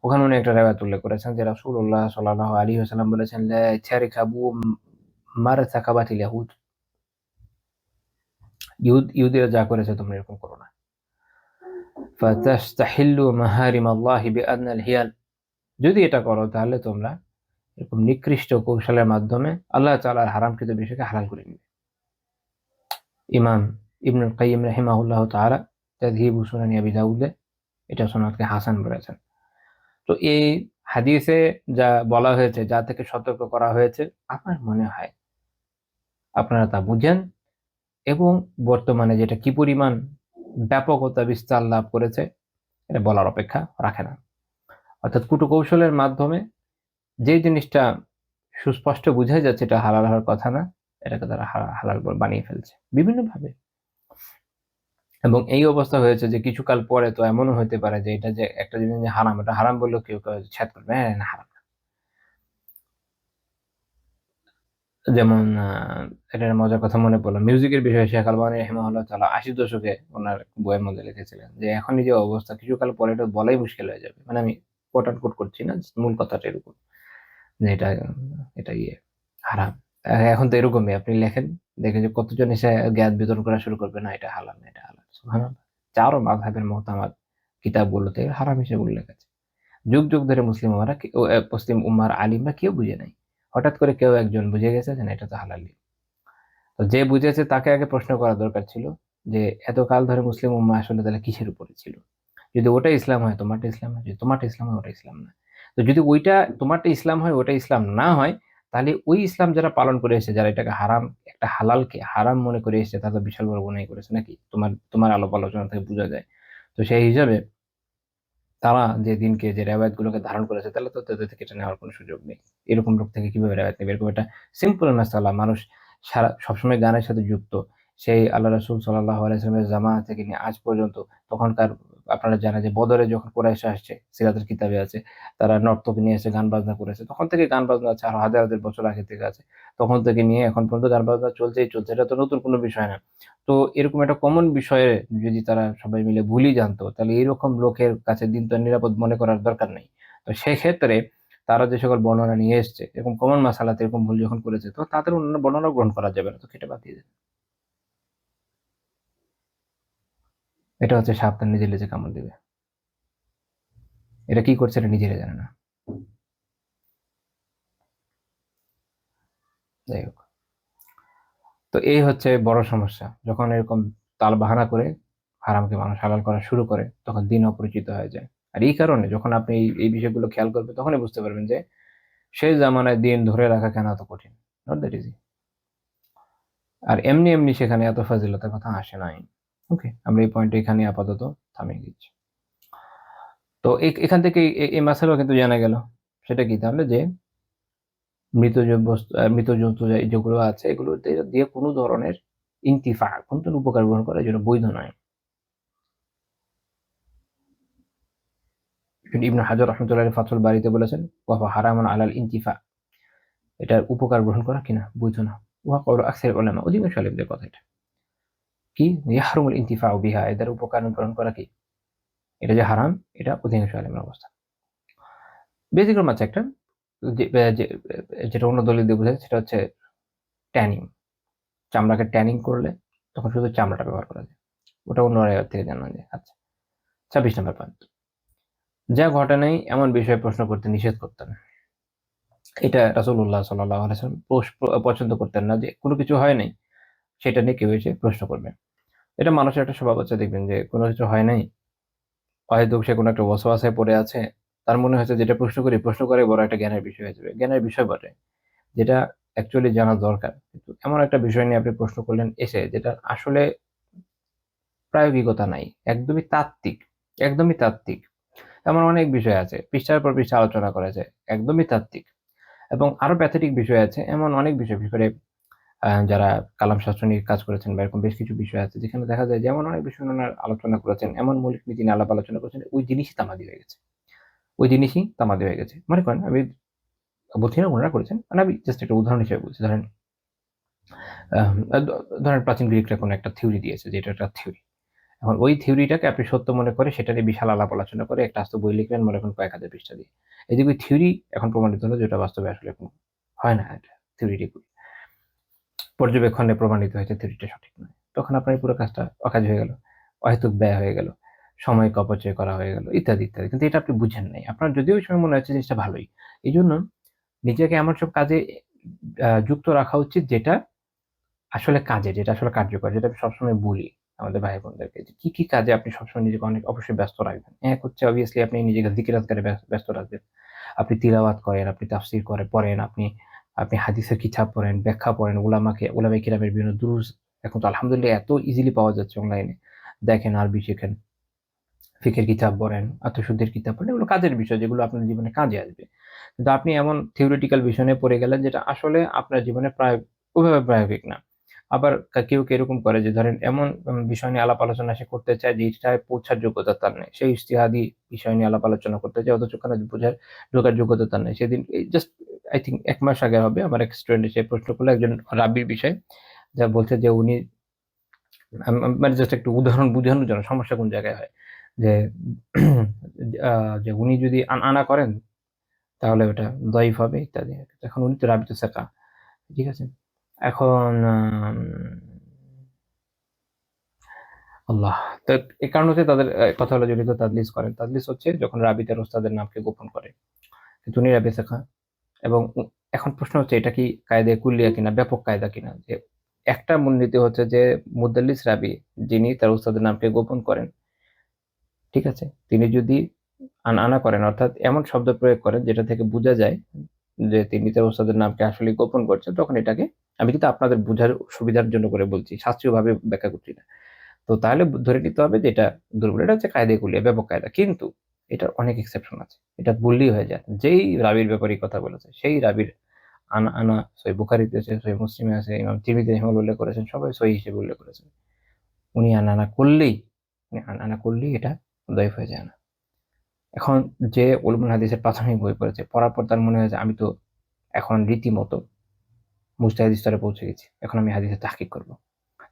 ওখানে উনি একটা রেওয়ায়াত উল্লেখ করেছেন যে রাসূলুল্লাহ সাল্লাল্লাহু আলাইহি ওয়াসাল্লাম বলেছেন, লা তারিকাবু মারতাকাবাতিল ইয়াহুদ, ইহুদিরা যা করেছে তোমরা এরকম করো না। ফাতাস্তাহিল্লু মাহারিম আল্লাহি বিআদনাল হিয়াল, যদি এটা করো তাহলে তোমরা এরকম নিকৃষ্ট কৌশলের মাধ্যমে আল্লাহ তাআলার হারামকৃত বিষয়কে হালাল করে নিবে। ইমাম ইবনুল কাইয়িম রাহিমাহুল্লাহ তাআলা তাযহিবু সুনানি আবি দাউদে এটা সনদকে হাসান বলেছেন। তো এই হাদিসে যা বলা হয়েছে, যা থেকে সতর্ক করা হয়েছে, আমার মনে হয় আপনারা তা বুঝেন, এবং বর্তমানে যেটা কি পরিমাণ ব্যাপকতা বিস্তার লাভ করেছে এটা বলার অপেক্ষা রাখে না। অর্থাৎ কূটকৌশলের মাধ্যমে যে জিনিসটা সুস্পষ্ট বুঝাই যাচ্ছে এটা হালাল হওয়ার কথা না, এটাকে তারা হালাল বানিয়ে ফেলছে বিভিন্নভাবে। এবং এই অবস্থা হয়েছে যে কিছুকাল পরে তো এমনও হতে পারে যে এটা যে একটা জিনিস যে হারাম, এটা হারাম বললেও কেউ কেউ ছেদ করবে, হ্যাঁ না হারাম। যেমন এটার মজার কথা মনে পড়লো, মিউজিকের বিষয়ে শেখ আলবানী রাহিমাহুল্লাহ তাআলা ৮০ দশকে ওনার বইয়ের মধ্যে লিখেছিলেন যে এখনই যে অবস্থা, কিছুকাল পরে এটা বলাই মুশকিল হয়ে যাবে। মানে আমি কোট আন কোট করছি না, মূল কথাটা এরকম যে এটা এটা হারাম। এখন তো এরকমই, আপনি লেখেন, দেখেন যে কতজন এসে জ্ঞান বিতরণ করা শুরু করবে, না এটা হালাল, না এটা হালাল, সুবহানাল্লাহ। চারও মাযহাবের মতামত কিতাবগুলোতে হারাম হিসেবে উল্লেখ আছে। যুগ যুগ ধরে মুসলিম উম্মারা পশ্চিম উম্মার আলিমরা কেউ বুঝে নাই, হঠাৎ করে কেউ একজন বুঝে গেছে যে না এটা তো হালালি। তো যে বুঝেছে তাকে আগে প্রশ্ন করা দরকার ছিল যে এতকাল ধরে মুসলিম উম্মাহ আসলে তাহলে কিসের উপরে ছিল? যদি ওটা ইসলাম হয় তোমারটা ইসলাম হয়, যদি তোমারটা ইসলাম হয় ওটা ইসলাম না। তো যদি ওইটা তোমারটা ইসলাম হয় ওটা ইসলাম না হয়, তাহলে ওই ইসলাম যারা পালন করে এসেছে, যারা এটাকে হারাম, একটা হালালকে হারাম মনে করে এসেছে, তারা তো বিশাল বড় গুনাহ করেছে নাকি? তোমার তোমার আলাপ আলোচনা থেকে বোঝা যায়। তো সেই হিসাবে তারা যে দিনকে যে রেওয়ায়েত গুলোকে ধারণ করেছে, তাহলে তো তাদের থেকে এটা নেওয়ার কোনো সুযোগ নেই। এরকম লোক থেকে কিভাবে রেওয়ায়েত নেবে? এরকম একটা সিম্পল মাসালা, মানুষ সবসময় গানের সাথে যুক্ত। সেই আল্লাহ রাসূল সাল্লাল্লাহু আলাইহি ওয়াসাল্লামের জামানা থেকে নিয়ে আজ পর্যন্ত, তখনকার আপনারা জানেন যে বদরে যখন কুরাইশ আসছে, সিরাতের কিতাবে আছে, তারা নর্তকী নিয়ে এসে গান বাজনা করেছে। তখন থেকে গান বাজনা আছে, আরো হাজার হাজার বছর আগে থেকে আছে। তখন থেকে নিয়ে এখন পর্যন্ত গান বাজনা চলছেই চলছে। এটা তো নতুন কোনো বিষয় না। তো এরকম একটা কমন বিষয়ে যদি তারা সবাই মিলে ভুলই জানতো, তাহলে এরকম লোকের কাছে দিন তো নিরাপদ মনে করার দরকার নেই। তো সেক্ষেত্রে তারা যে সকল বর্ণনা নিয়ে এসছে, এরকম কমন মাসালাতে এরকম ভুল যখন করেছে, তো তাদের অন্যান্য বর্ণনা গ্রহণ করা যাবে না, তো কেটে বাদ দিয়ে দেন। এটা হচ্ছে সাবধান, নিজে নিজে কামড় দিবে। এটা কি করছে এটা নিজেরা জানে না। যাই হোক, তো এই হচ্ছে বড় সমস্যা, যখন এরকম তালবাহানা করে হারামকে মানুষ হালাল করা শুরু করে, তখন দিন অপরিচিত হয়ে যায়। আর এই কারণে যখন আপনি এই বিষয়গুলো খেয়াল করবেন, তখনই বুঝতে পারবেন যে সেই জামানায় দিন ধরে রাখা কেন এত কঠিন, নট দ্যাট ইজি। আর এমনি এমনি সেখানে এত ফাজিলতের কথা আসে নাই। ওকে, আমরা এই পয়েন্টে এখানে আপাতত থামিয়ে দিচ্ছি। তো এখান থেকে এই মাসালাও কিন্তু জানা গেল, সেটা কি তাহলে, যে মৃত জন্তু যেগুলো আছে এগুলো দিয়ে কোনো ধরনের ইন্তিফা, কোনো ধরনের উপকার গ্রহণ করার জন্য বৈধ নয়। ইবনে হাজার রাহমাতুল্লাহি আলাইহি ফাথুল বারীতে বলেছেন, ওয়া হারামুন আলাল ইন্তিফা, এটার উপকার গ্রহণ করা কিনা বৈধ না। ওয়া কওলু আকসারিল উলামা, অধিকাংশ আলেমদের কথা এটা। কি ইয়াহরুমুল ইন্তিফাউ বিহা, এদের উপকার গ্রহণ করা কি এটা যে হারাম, এটা অধিকাংশ আলেমের অবস্থা। ব্যতিক্রম আছে একটা, যেটা অন্য দলিল দিয়ে বোঝায়, সেটা হচ্ছে ট্যানিং। চামড়াকে ট্যানিং করলে তখন শুধু চামড়াটা ব্যবহার করা যায়, ওটা অন্য রেওয়ায়েত থেকে জানা যায়। আচ্ছা, 26 নম্বর পয়েন্ট, যা ঘটে নাই এমন বিষয়ে প্রশ্ন করতে নিষেধ করতেন। এটা রাসূলুল্লাহ সাল্লাল্লাহু আলাইহি ওয়াসাল্লাম পছন্দ করতেন না, যে কোনো কিছু হয় নাই সেটা নিয়ে কেউ এসে প্রশ্ন করবে। এটা মানুষের একটা স্বভাব আছে, দেখবেন যে কোনো কিছু হয় নাই, হয়তো সে কোনো একটা ওয়াসওয়াসায় পড়ে আছে, তার মনে হচ্ছে যেটা প্রশ্ন করে বড় একটা জ্ঞানের বিষয় হয়ে যাবে, জ্ঞানের বিষয় বটে, যেটা অ্যাকচুয়ালি জানা দরকার। কিন্তু এমন একটা বিষয় নিয়ে আপনি প্রশ্ন করলেন এসে, যেটা আসলে প্রায়োগিকতা নাই, একদমই তাত্ত্বিক, একদমই তাত্ত্বিক। এমন অনেক বিষয় আছে, পৃষ্ঠার পর পৃষ্ঠা আলোচনা করা যায়, একদমই তাত্ত্বিক। এবং আরো প্যাথেটিক বিষয় আছে, এমন অনেক বিষয়, বিশেষ করে যারা কালাম শাস্ত্র নিয়ে কাজ করেছেন বা এরকম বেশ কিছু বিষয় আছে যেখানে দেখা যায় যে এমন অনেক বিষয় ওনারা আলোচনা করেছেন, এমন মৌলিক নীতি নিয়ে আলাপ আলোচনা করেছেন, ওই জিনিসই তামাদি হয়ে গেছে, ওই জিনিসই তামাদি হয়ে গেছে। মনে করেন, আমি বলছি না ওনারা করেছেন, মানে আমি জাস্ট একটা উদাহরণ হিসেবে বলছি। ধরেন ধরেন প্রাচীন গ্রিকরা কোনো একটা থিওরি দিয়েছে, যে এটা একটা থিওরি। এখন ওই থিওরিটাকে আপনি সত্য মনে করে সেটা নিয়ে বিশাল আলাপ আলোচনা করে একটা আস্ত বই লিখলেন, মনে করেন কয়েক হাজার পৃষ্ঠা দিয়ে। এদিকে ওই থিওরি এখন প্রমাণিত হলো যেটা বাস্তবে আসলে হয় না, এটা থিওরিটিক পর্যবেক্ষণে প্রমাণিত হয়েছে থিওরিটা সঠিক নয়। তখন আপনার পুরো কাজটা অকাজ হয়ে গেল, অহেতুক ব্যয় হয়ে গেল, সময়কে অপচয় করা হয়ে গেল, ইত্যাদি ইত্যাদি। কিন্তু এটা আপনি বুঝেন নাই, আপনার যদিও ওই সময় মনে হচ্ছে জিনিসটা ভালোই। এই জন্য নিজেকে এমন সব কাজে যুক্ত রাখা উচিত যেটা আসলে কাজে, যেটা আসলে কার্যকর, যেটা আমি সবসময় বলি আমাদের ভাই বোনদেরকে, যে কি কি কাজে আপনি সবসময় নিজেকে অনেক অবশ্যই ব্যস্ত রাখবেন। এক হচ্ছে অবভিয়াসলি আপনি নিজেকে যিকির আজকারে ব্যস্ত রাখবেন। আপনি তিলাওয়াত করেন, আপনি তাফসীর পড়েন, আপনি আপনি হাদিসের কিতাব পড়েন, ব্যাখ্যা পড়েন, উলামায়ে কিরামের বিভিন্ন দুরুস এখন তো আলহামদুলিল্লাহ এত ইজিলি পাওয়া যাচ্ছে অনলাইনে। দেখেন, আরবি শেখেন, ফিকহের কিতাব পড়েন, আত্মশুদ্ধির কিতাব পড়েন, এগুলো কাজের বিষয়, যেগুলো আপনার জীবনে কাজে আসবে। কিন্তু আপনি এমন থিওরিটিক্যাল বিষয় নিয়ে পড়ে গেলেন যেটা আসলে আপনার জীবনে ওইভাবে প্রায়োগিক না। আবার কেউ এরকম করে যে ধরেন এমন বিষয় নিয়ে আলাপ আলোচনা সে করতে চায় যেটায় পৌঁছার যোগ্যতা তার নেই। সে ইজতিহাদি বিষয় নিয়ে আলাপ আলোচনা করতে চায়, অথচ ওখানে ঢোকার যোগ্যতা তার নেই। সেদিন এই জাস্ট আই থিংক ১ মাস আগে হবে, আমার এক স্টুডেন্ট এসে প্রশ্ন করলো একজন রাব্বির বিষয়ে। যা বলছে যে উনি মানে জাস্ট একটু উদাহরণ বুঝানোর জন্য সমস্যা কোন জায়গায় হয়। যে আ যে উনি যদি আনা করেন তাহলে ওটা দঈফ হবে ইত্যাদি। এখন উনি তো রাবিতুস সাকা, ঠিক আছে? এখন আল্লাহ। তো এ কারণ হচ্ছে তাদের কথা হলো যে উনি তো তাদলিস করেন। তাদলিস হচ্ছে যখন রাবি তার ওস্তাদের নামকে গোপন করে। কিন্তু উনি রাবি সাকা, এবং এখন প্রশ্ন হচ্ছে এটা কি কায়দায়ে কুল্লিয়া কিনা, ব্যাপক কায়দা কিনা? যে একটা মূলনীতি হচ্ছে যে মুদাল্লিস রাবি, যিনি তার ওস্তাদের নামকে গোপন করেন, ঠিক আছে? তিনি যদি আনা করেন, অর্থাৎ এমন শব্দ প্রয়োগ করেন যেটা থেকে বোঝা যায় যে তিনি তার ওস্তাদের নামকে আসলেই গোপন করছেন, তখন এটাকে, আমি কিন্তু আপনাদের বুঝার সুবিধার জন্য করে বলছি, শাস্ত্রীয়ভাবে ব্যাখ্যা করছি না। তো তাহলে ধরে নিতে হবে যে এটা দুর্বল। এটা হচ্ছে কায়দায়ে কুলিয়া, ব্যাপক কায়দা। কিন্তু এটার অনেক এক্সেপশন আছে। এটা বললেই হয়ে যায়। যেই রাবীর ব্যাপারে কথা বলেছে, সেই রাবীর আনা সহিহ বুখারীতে আছে, সহিহ মুসলিমে আছে, ইমাম তিরমিজি রাহিমাহুল্লাহ উল্লেখ করেছেন, সবাই সহিহ হিসেবে উল্লেখ করেছেন। উনি আনা করলেই এটা দঈফ হয়ে যায় না। এখন যে উলুমুল হাদিসের প্রাথমিক বই পড়েছে, পড়ার পর তার মনে হয় যে আমি তো এখন রীতিমতো মুজতাহিদ স্তরে পৌঁছে গেছি। এখন আমি হাদিসের তাহকিক করব।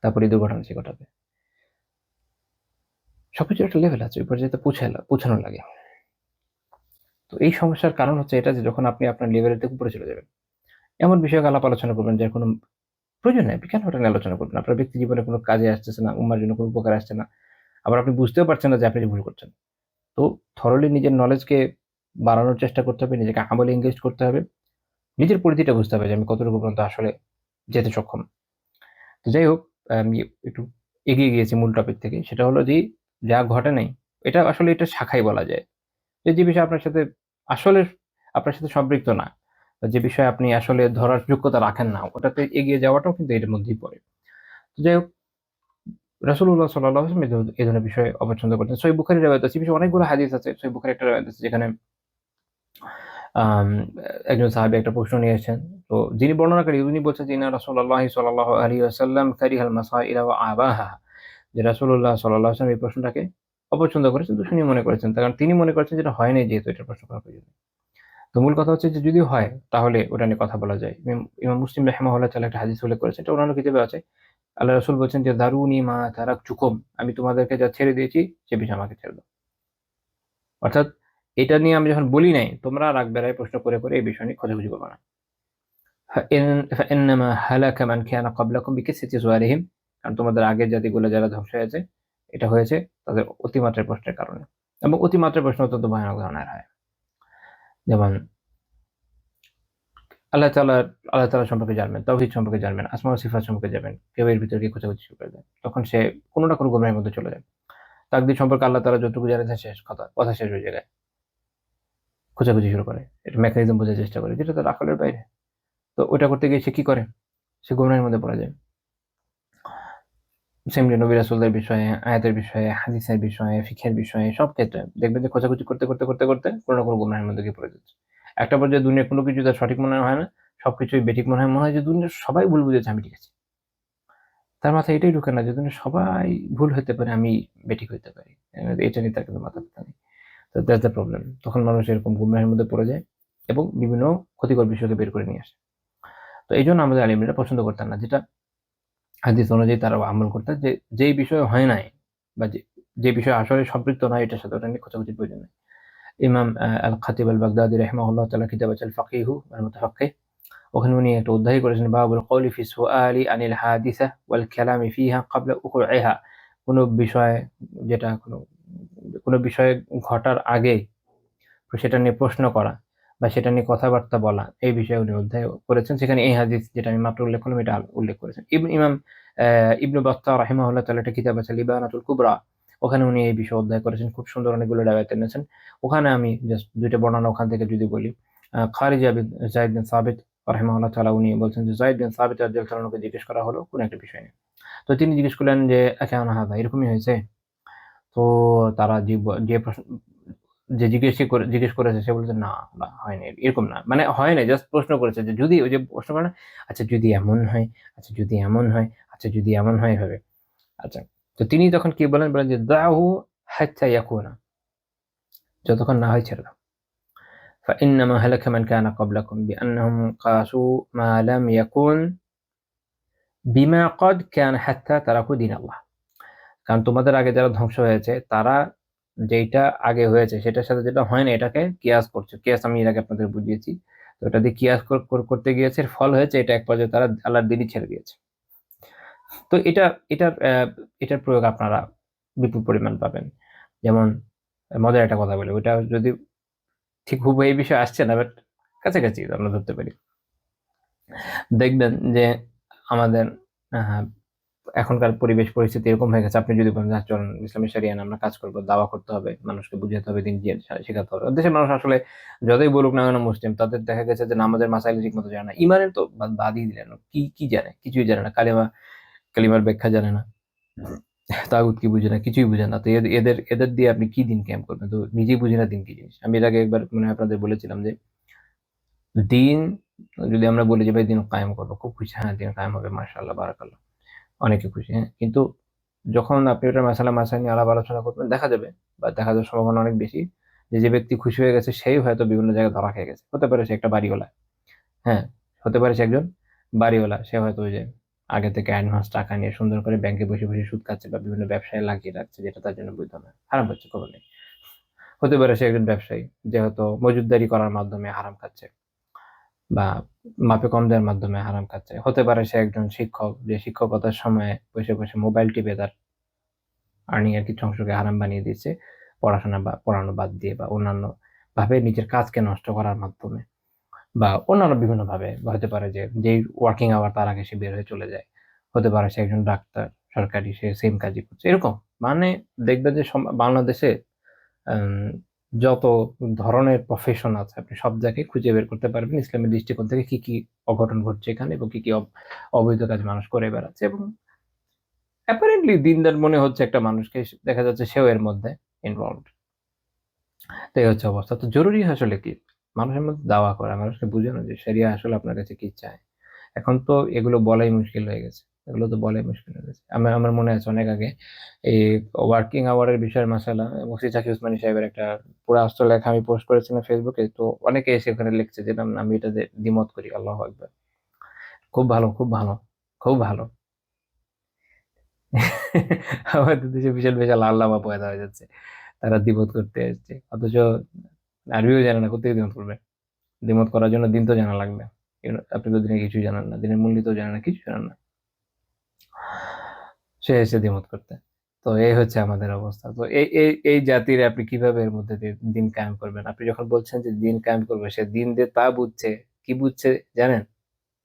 তারপরে এই দুর্ঘটনা সে ঘটাবে। সবকিছুর একটা লেভেল আছে। ওই পর্যায়ে তো পৌঁছানো লাগে। তো এই সমস্যার কারণ হচ্ছে এটা যে যখন আপনি আপনার লেভেলের থেকে উপরে চলে যাবেন, এমন বিষয়ে আলাপ আলোচনা করবেন যার কোনো প্রয়োজন নাই। আপনি কেন ওটা নিয়ে আলোচনা করবেন? আপনার ব্যক্তি জীবনে কোনো কাজে আসতেছে না, উম্মার জন্য কোনো উপকারে আসছে না। আবার আপনি বুঝতেও পারছেন না যে আপনি যে ভুল করছেন। তো থরলি নিজের নলেজকে বাড়ানোর চেষ্টা করতে হবে, নিজেকে আমলে এনগেজ করতে হবে। নিজের পরিধিটা বুঝতে হবে যে আমি কতটুকু পর্যন্ত আসলে যেতে সক্ষম। তো যাই হোক, আমি একটু এগিয়ে গিয়েছি মূল টপিক থেকে। সেটা হলো যে যা ঘটে নাই, এটা আসলে এটা শাখায় বলা যায়। যে বিষয়ে আসলে আপনার সাথে সম্পৃক্ত না, বা যে বিষয়ে আপনি আসলে ধরার যোগ্যতা রাখেন না, ওটাতে এগিয়ে যাওয়াটাও কিন্তু এর মধ্যেই পড়ে। তো যাই হোক, রাসূলুল্লাহ সাল্লাল্লাহু আলাইহি ওয়াসাল্লাম এই ধরনের বিষয়ে অপছন্দ করতেন। সহিহ বুখারীর রিওয়ায়াত আছে, এই বিষয়ে অনেকগুলো হাদিস আছে। সহিহ বুখারীর একটা রিওয়ায়াত আছে যেখানে আম, একজন সাহাবী একটা প্রশ্ন নিয়ে এসেছেন। তো যিনি বর্ণনাকারী উনি বলছেন যে ইন্না রাসূলুল্লাহ সাল্লাল্লাহু আলাইহি ওয়াসাল্লাম কারিহাল মাসাইলা ওয়া আবাহা, যে রাসূলুল্লাহ সাল্লাল্লাহু আলাইহি ওয়াসাল্লাম এই প্রশ্নটাকে অপছন্দ করেছেন, দূষণীয় মনে করেছেন। কারণ তিনি মনে করেছেন যেটা হয় নাই, যেহেতু এটা প্রশ্ন করা প্রয়োজন। তো মূল কথা হচ্ছে যে যদি হয় তাহলে ওটা নিয়ে কথা বলা যায়। ইমাম মুসলিম রাহিমাহুল্লাহ তাআলা একটা হাদিস উল্লেখ করেছেন, এটা অন্যান্য কিতাবে আছে। আল্লাহ রাসূল বলছেন যে দারুনি মা তারাকতুকুম, আমি তোমাদেরকে যা ছেড়ে দিয়েছি সে বিষয়ে আমাকে ছেড়ে দাও। অর্থাৎ এটা নিয়ে আমি যখন বলি নাই, তোমরা রাগ বেড়ায় প্রশ্ন করে করে এই বিষয় নিয়ে খোঁজাখুঁজি করবে না। فإنما هلك من كان قبلكم بكثرة سؤالهم, কারণ তোমাদের আগের জাতিগুলো যারা ধ্বংস হয়েছে এটা হয়েছে তাদের অতিমাত্রায় প্রশ্নের কারণে। এবং অতিমাত্রায় প্রশ্ন অত্যন্ত ভয়ানক ধরনের হয়। যেমন আল্লাহ তাআলা আল্লাহ তাআলা সম্পর্কে জানবেন, তাওহীদ সম্পর্কে জানবেন, আসমা ও সিফাত সম্পর্কে জানবেন, কেউ এর ভিতরে গিয়ে খোঁজাখুঁজি শুরু করে দেয়, তখন সে কোনো না কোনো গুমরাহির মধ্যে চলে যায়। তাকদীর সম্পর্কে আল্লাহ তাআলা যতটুকু জানেন শেষ কথা, কথা শেষ হয়ে যায়, খোঁজাখুঁজি শুরু করে, এটা মেকানিজম বোঝার চেষ্টা করে, যেটা তার আকলের বাইরে। তো ওটা করতে গিয়ে সে কি করে? সে গুমরাহির মধ্যে পড়ে যায়। সেমনি নবী রাসূলদের বিষয়ে, আয়াতের বিষয়ে, হাদিসের বিষয়ে, ফিকহের বিষয়ে সব ক্ষেত্রে দেখবেন যে খোঁজাখুঁজি করতে কোনো না কোনো গুমরাহির মধ্যে গিয়ে পড়ে যাচ্ছে। একটা পর্যায়ে দুনিয়ার কোনো কিছু তার সঠিক মনে হয় না, সবকিছুই বেঠিক মনে হয়। মনে হয় যে দুনিয়ার সবাই ভুল বুঝেছে, আমি ঠিক আছি। তার মাথায় এটাই ঢোকে না যে দুনিয়ার সবাই ভুল হইতে পারে, আমি বেঠিক হইতে পারি। এটা নিয়ে তার কিন্তু মাথা ব্যাথা নেই। তো দ্যাটস দ্য প্রবলেম। তখন মানুষ এরকম গুমরাহির মধ্যে পড়ে যায় এবং বিভিন্ন ক্ষতিকর বিষয়কে বের করে নিয়ে আসে। তো এইজন্য আমাদের আলিমরা পছন্দ করতেন না যেটা হাদিস অনুযায়ী তারা আমল করতেন, যে যেই বিষয় হয় নাই বা যে বিষয় আসলে সম্পৃক্ত নয় এটার সাথে ওটা নিয়ে খোঁজাখুঁজির প্রয়োজন নেই। ইমাম আল খাতিব আল বাগদাদি রাহিমাহুল্লাহ তাআলা কিতাব আছে আল ফাকিহু ওয়াল মুতাফাক্কিহ, ওখানে উনি একটা অধ্যায় করেছেন বাবুল কওলি ফি সুআলি আনিল হাদিসা ওয়াল কালামি ফিহা ক্বাবলা উকুইহা। কোনো বিষয়, যেটা কোনো বিষয় ঘটার আগে সেটা নিয়ে প্রশ্ন করা বা সেটা নিয়ে কথাবার্তা বলা, এই বিষয়ে উনি অধ্যায় করেছেন। সেখানে এই হাদিস যেটা আমি মাত্র উল্লেখ করলাম এটা উল্লেখ করেছেন। ইমাম ইবনু বাত্তাহ রাহিমাহুল্লাহ তাআলা একটা কিতাব আছে লিবানাতুল কুবরা, ওখানে উনি এই বিষয়ে অধ্যায় করেছেন। খুব সুন্দর অনেকগুলো রিওয়ায়াত এনেছেন। ওখানে আমি জাস্ট ২ টা বর্ণনা ওখান থেকে যদি বলি, খারিজা বিন যায়েদ বিন সাবিত রাহিমাহুল্লাহ তাআলা উনি বলছেন যে যায়েদ বিন সাবিত রাদিয়াল্লাহু তাআলাকে জিজ্ঞেস করা হলো কোন একটা বিষয় নিয়ে। তো তিনি জিজ্ঞেস করলেন যে আকানা হাযা, এরকমই হয়েছে? তো তারা যে প্রশ্ন যে জিজ্ঞেস করেছে সে বলেছে, "না, না হয়নি। এরকম না।" মানে হয় নাই, জাস্ট প্রশ্ন করেছে যে যদি, ওই যে প্রশ্ন করে না? আচ্ছা যদি এমন হয়, আচ্ছা যদি এমন হয়, আচ্ছা যদি এমন হয় এভাবে। আচ্ছা। তো তিনি তখন কি বলেন? বলেন যে দাহু হাত্তা ইয়াকুনা, যতক্ষণ না হয় ছেড়ে দাও। فإنما هلك من كان قبلكم بأنهم قاسوا ما لم يكن بما قد كان حتى تركوا دين الله. কারণ তোমাদের আগে যারা ধ্বংস হয়েছে তারা যেইটা আগে হয়েছে সেটার সাথে যেটা হয় না এটাকে কিয়াস করছে। কিয়াস আমি এর আগে আপনাদের বুঝিয়েছি। তো এটা দিয়ে কিয়াস করতে গিয়েছে, এর ফল হয়েছে এটা, এক পর্যায়ে তারা আল্লাহর দ্বীনই ছেড়ে দিয়েছে। তো এটার প্রয়োগ আপনারা বিপুল পরিমাণ পাবেন। যেমন মজার একটা কথা বলি, ওইটা যদি ঠিক হুবহু এই বিষয়ে আসছে না, বাট কাছাকাছি আমরা ধরতে পারি। দেখবেন যে আমাদের আহ এখনকার পরিবেশ পরিস্থিতি এরকম হয়ে গেছে, আপনি যদি বলেন যে চলেন ইসলামী শরিয়া নিয়ে আমরা কাজ করব, দাওয়া করতে হবে, মানুষকে বুঝাতে হবে, দিন শেখাতে হবে। দেশের মানুষ আসলে যতই বলুক না কেন মুসলিম, তাদের দেখা গেছে যে নামাজের মাসাইল ঠিকমতো জানে না। ইমানের তো বাদই দিলেন, কি জানে? কিছুই জানে না। কালিমার ব্যাখ্যা জানে না। তাগুত কি বুঝে না, কিছুই বুঝে না। তো এদের দিয়ে আপনি কি দিন কায়েম করবেন? তো নিজেই বুঝি না দিন কি জিনিস। আমি এর আগে একবার মনে হয় আপনাদের বলেছিলাম যে দিন যদি আমরা বলি যে ভাই দিন কায়েম করবো, খুব খুশি, হ্যাঁ দিন কায়েম হবে, মাশাআল্লাহ বারাকাল্লাহ, অনেকে খুশি, হ্যাঁ। কিন্তু যখন আপনি ওটার মাসাইল নিয়ে আলাপ আলোচনা করবেন, দেখা যাবে বা দেখা যাওয়ার সম্ভাবনা অনেক বেশি যে ব্যক্তি খুশি হয়ে গেছে সেই হয়তো বিভিন্ন জায়গায় ধরা খেয়ে গেছে। হতে পারে সে একটা বাড়িওয়ালা, হ্যাঁ, হতে পারে সে একজন বাড়িওয়ালা। সে হয়তো ওই যে আগে থেকে অ্যাডভান্স টাকা নিয়ে সুন্দর করে ব্যাংকে বসে সুদ খাচ্ছে বা বিভিন্ন ব্যবসায় লাগিয়ে রাখছে, যেটা তার জন্য বৈধ নয়, হারাম হচ্ছে, খবর নেই। হতে পারে সে একজন ব্যবসায়ী যে হয়তো মজুতদারি করার মাধ্যমে হারাম খাচ্ছে বা মাপে কম দেওয়ার মাধ্যমে হারাম খাচ্ছে। হতে পারে সে একজন শিক্ষক যে শিক্ষকতার সময়ে বসে মোবাইল টিপে তার আর্নিং এর কিছু অংশকে হারাম বানিয়ে দিচ্ছে, পড়াশোনা বা পড়ানো বাদ দিয়ে বা অন্যান্য ভাবে নিজের কাজকে নষ্ট করার মাধ্যমে বা অন্যান্য বিভিন্ন ভাবে। হতে পারে যে যেই ওয়ার্কিং আওয়ার তার আগে সে বের হয়ে চলে যায়। হতে পারে সে একজন ডাক্তার, সরকারি, সে সেম কাজই করছে। এরকম মানে দেখবেন যে বাংলাদেশে আম যত ধরনের প্রফেশন আছে আপনি সব জায়গায় খুঁজে বের করতে পারবেন ইসলামের দৃষ্টিকোণ থেকে কি অঘটন ঘটছে এখানে এবং কি অবৈধ কাজ মানুষ করে বেড়াচ্ছে। এবং অ্যাপারেন্টলি দিনদার মনে হচ্ছে একটা মানুষকে, দেখা যাচ্ছে সেও এর মধ্যে ইনভলভড। তো এই হচ্ছে অবস্থা। তো জরুরি আসলে কি? মানুষের মধ্যে দাওয়া করা, মানুষকে বোঝানো যে শরিয়া আসলে আপনার কাছে কি চায়। এখন তো এগুলো বলাই মুশকিল হয়ে গেছে, এগুলো তো বলাই মুশকিল হয়ে গেছে। আমার মনে আছে অনেক আগে এই ওয়ার্কিং আওয়ারের বিষয়ে মাসালা মুফতি তাকি উসমানী সাহেবের একটা পুরো আস্ত লেখা আমি পোস্ট করেছিলাম ফেসবুকে। তো অনেকে এসে ওখানে লিখছে যে না, আমি এটাতে দ্বিমত করি। আল্লাহ আকবার, খুব ভালো, খুব ভালো, খুব ভালো। আমাদের দেশে বিশাল বিশাল আল্লামা পয়দা হয়ে যাচ্ছে, তারা দ্বিমত করতে এসছে, অথচ আরবিও জানে না, কোথেকে দ্বিমত করবে? দ্বিমত করার জন্য দিন তো জানা লাগবে। আপনি তো দিনে কিছুই জানেন না, দিনের মূল্য তো জানেন না, কিছু জানেন না, সে এসে দ্বিমত করতে। তো এই হচ্ছে আমাদের অবস্থা। তো এই এই এই জাতির আপনি কিভাবে এর মধ্যে দিয়ে দিন কায়েম করবেন? আপনি যখন বলছেন যে দিন কায়েম করবে, সে দিন দিয়ে তা বুঝছে, কি বুঝছে জানেন?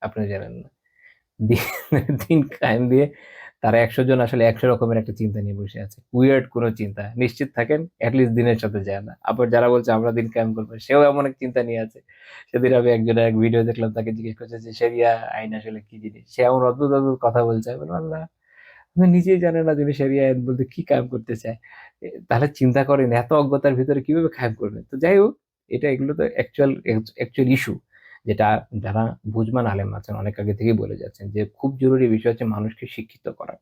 আপনি জানেন না। দিন দিন কায়েম দিয়ে তারা 100 জন আসলে 100 রকমের একটা চিন্তা নিয়ে বসে আছে, উইয়ার্ড কোনো চিন্তা। নিশ্চিত থাকেন অ্যাটলিস্ট দিনের সাথে যায় না। আবার যারা বলছে আমরা দিন কায়েম করবো, সেও এমন এক চিন্তা নিয়ে আছে। সেদিন আমি একজনের এক ভিডিও দেখলাম, তাকে জিজ্ঞেস করছে যে শরিয়া আইন আসলে কি জিনিস, সে এমন অদ্ভুত অদ্ভুত কথা বলছে। আমি বললাম, আল্লাহ, আপনি নিজেই জানেন না যিনি শরিয়া আইন বলতে কি কায়েম করতে চায়। তাহলে চিন্তা করেন এত অজ্ঞতার ভিতরে কিভাবে কায়েম করবেন। তো যাই হোক, এগুলো তো অ্যাকচুয়াল ইস্যু, যেটা যারা বুঝমান আলেম আছেন অনেক আগে থেকেই বলে যাচ্ছেন যে খুব জরুরি বিষয় হচ্ছে মানুষকে শিক্ষিত করা।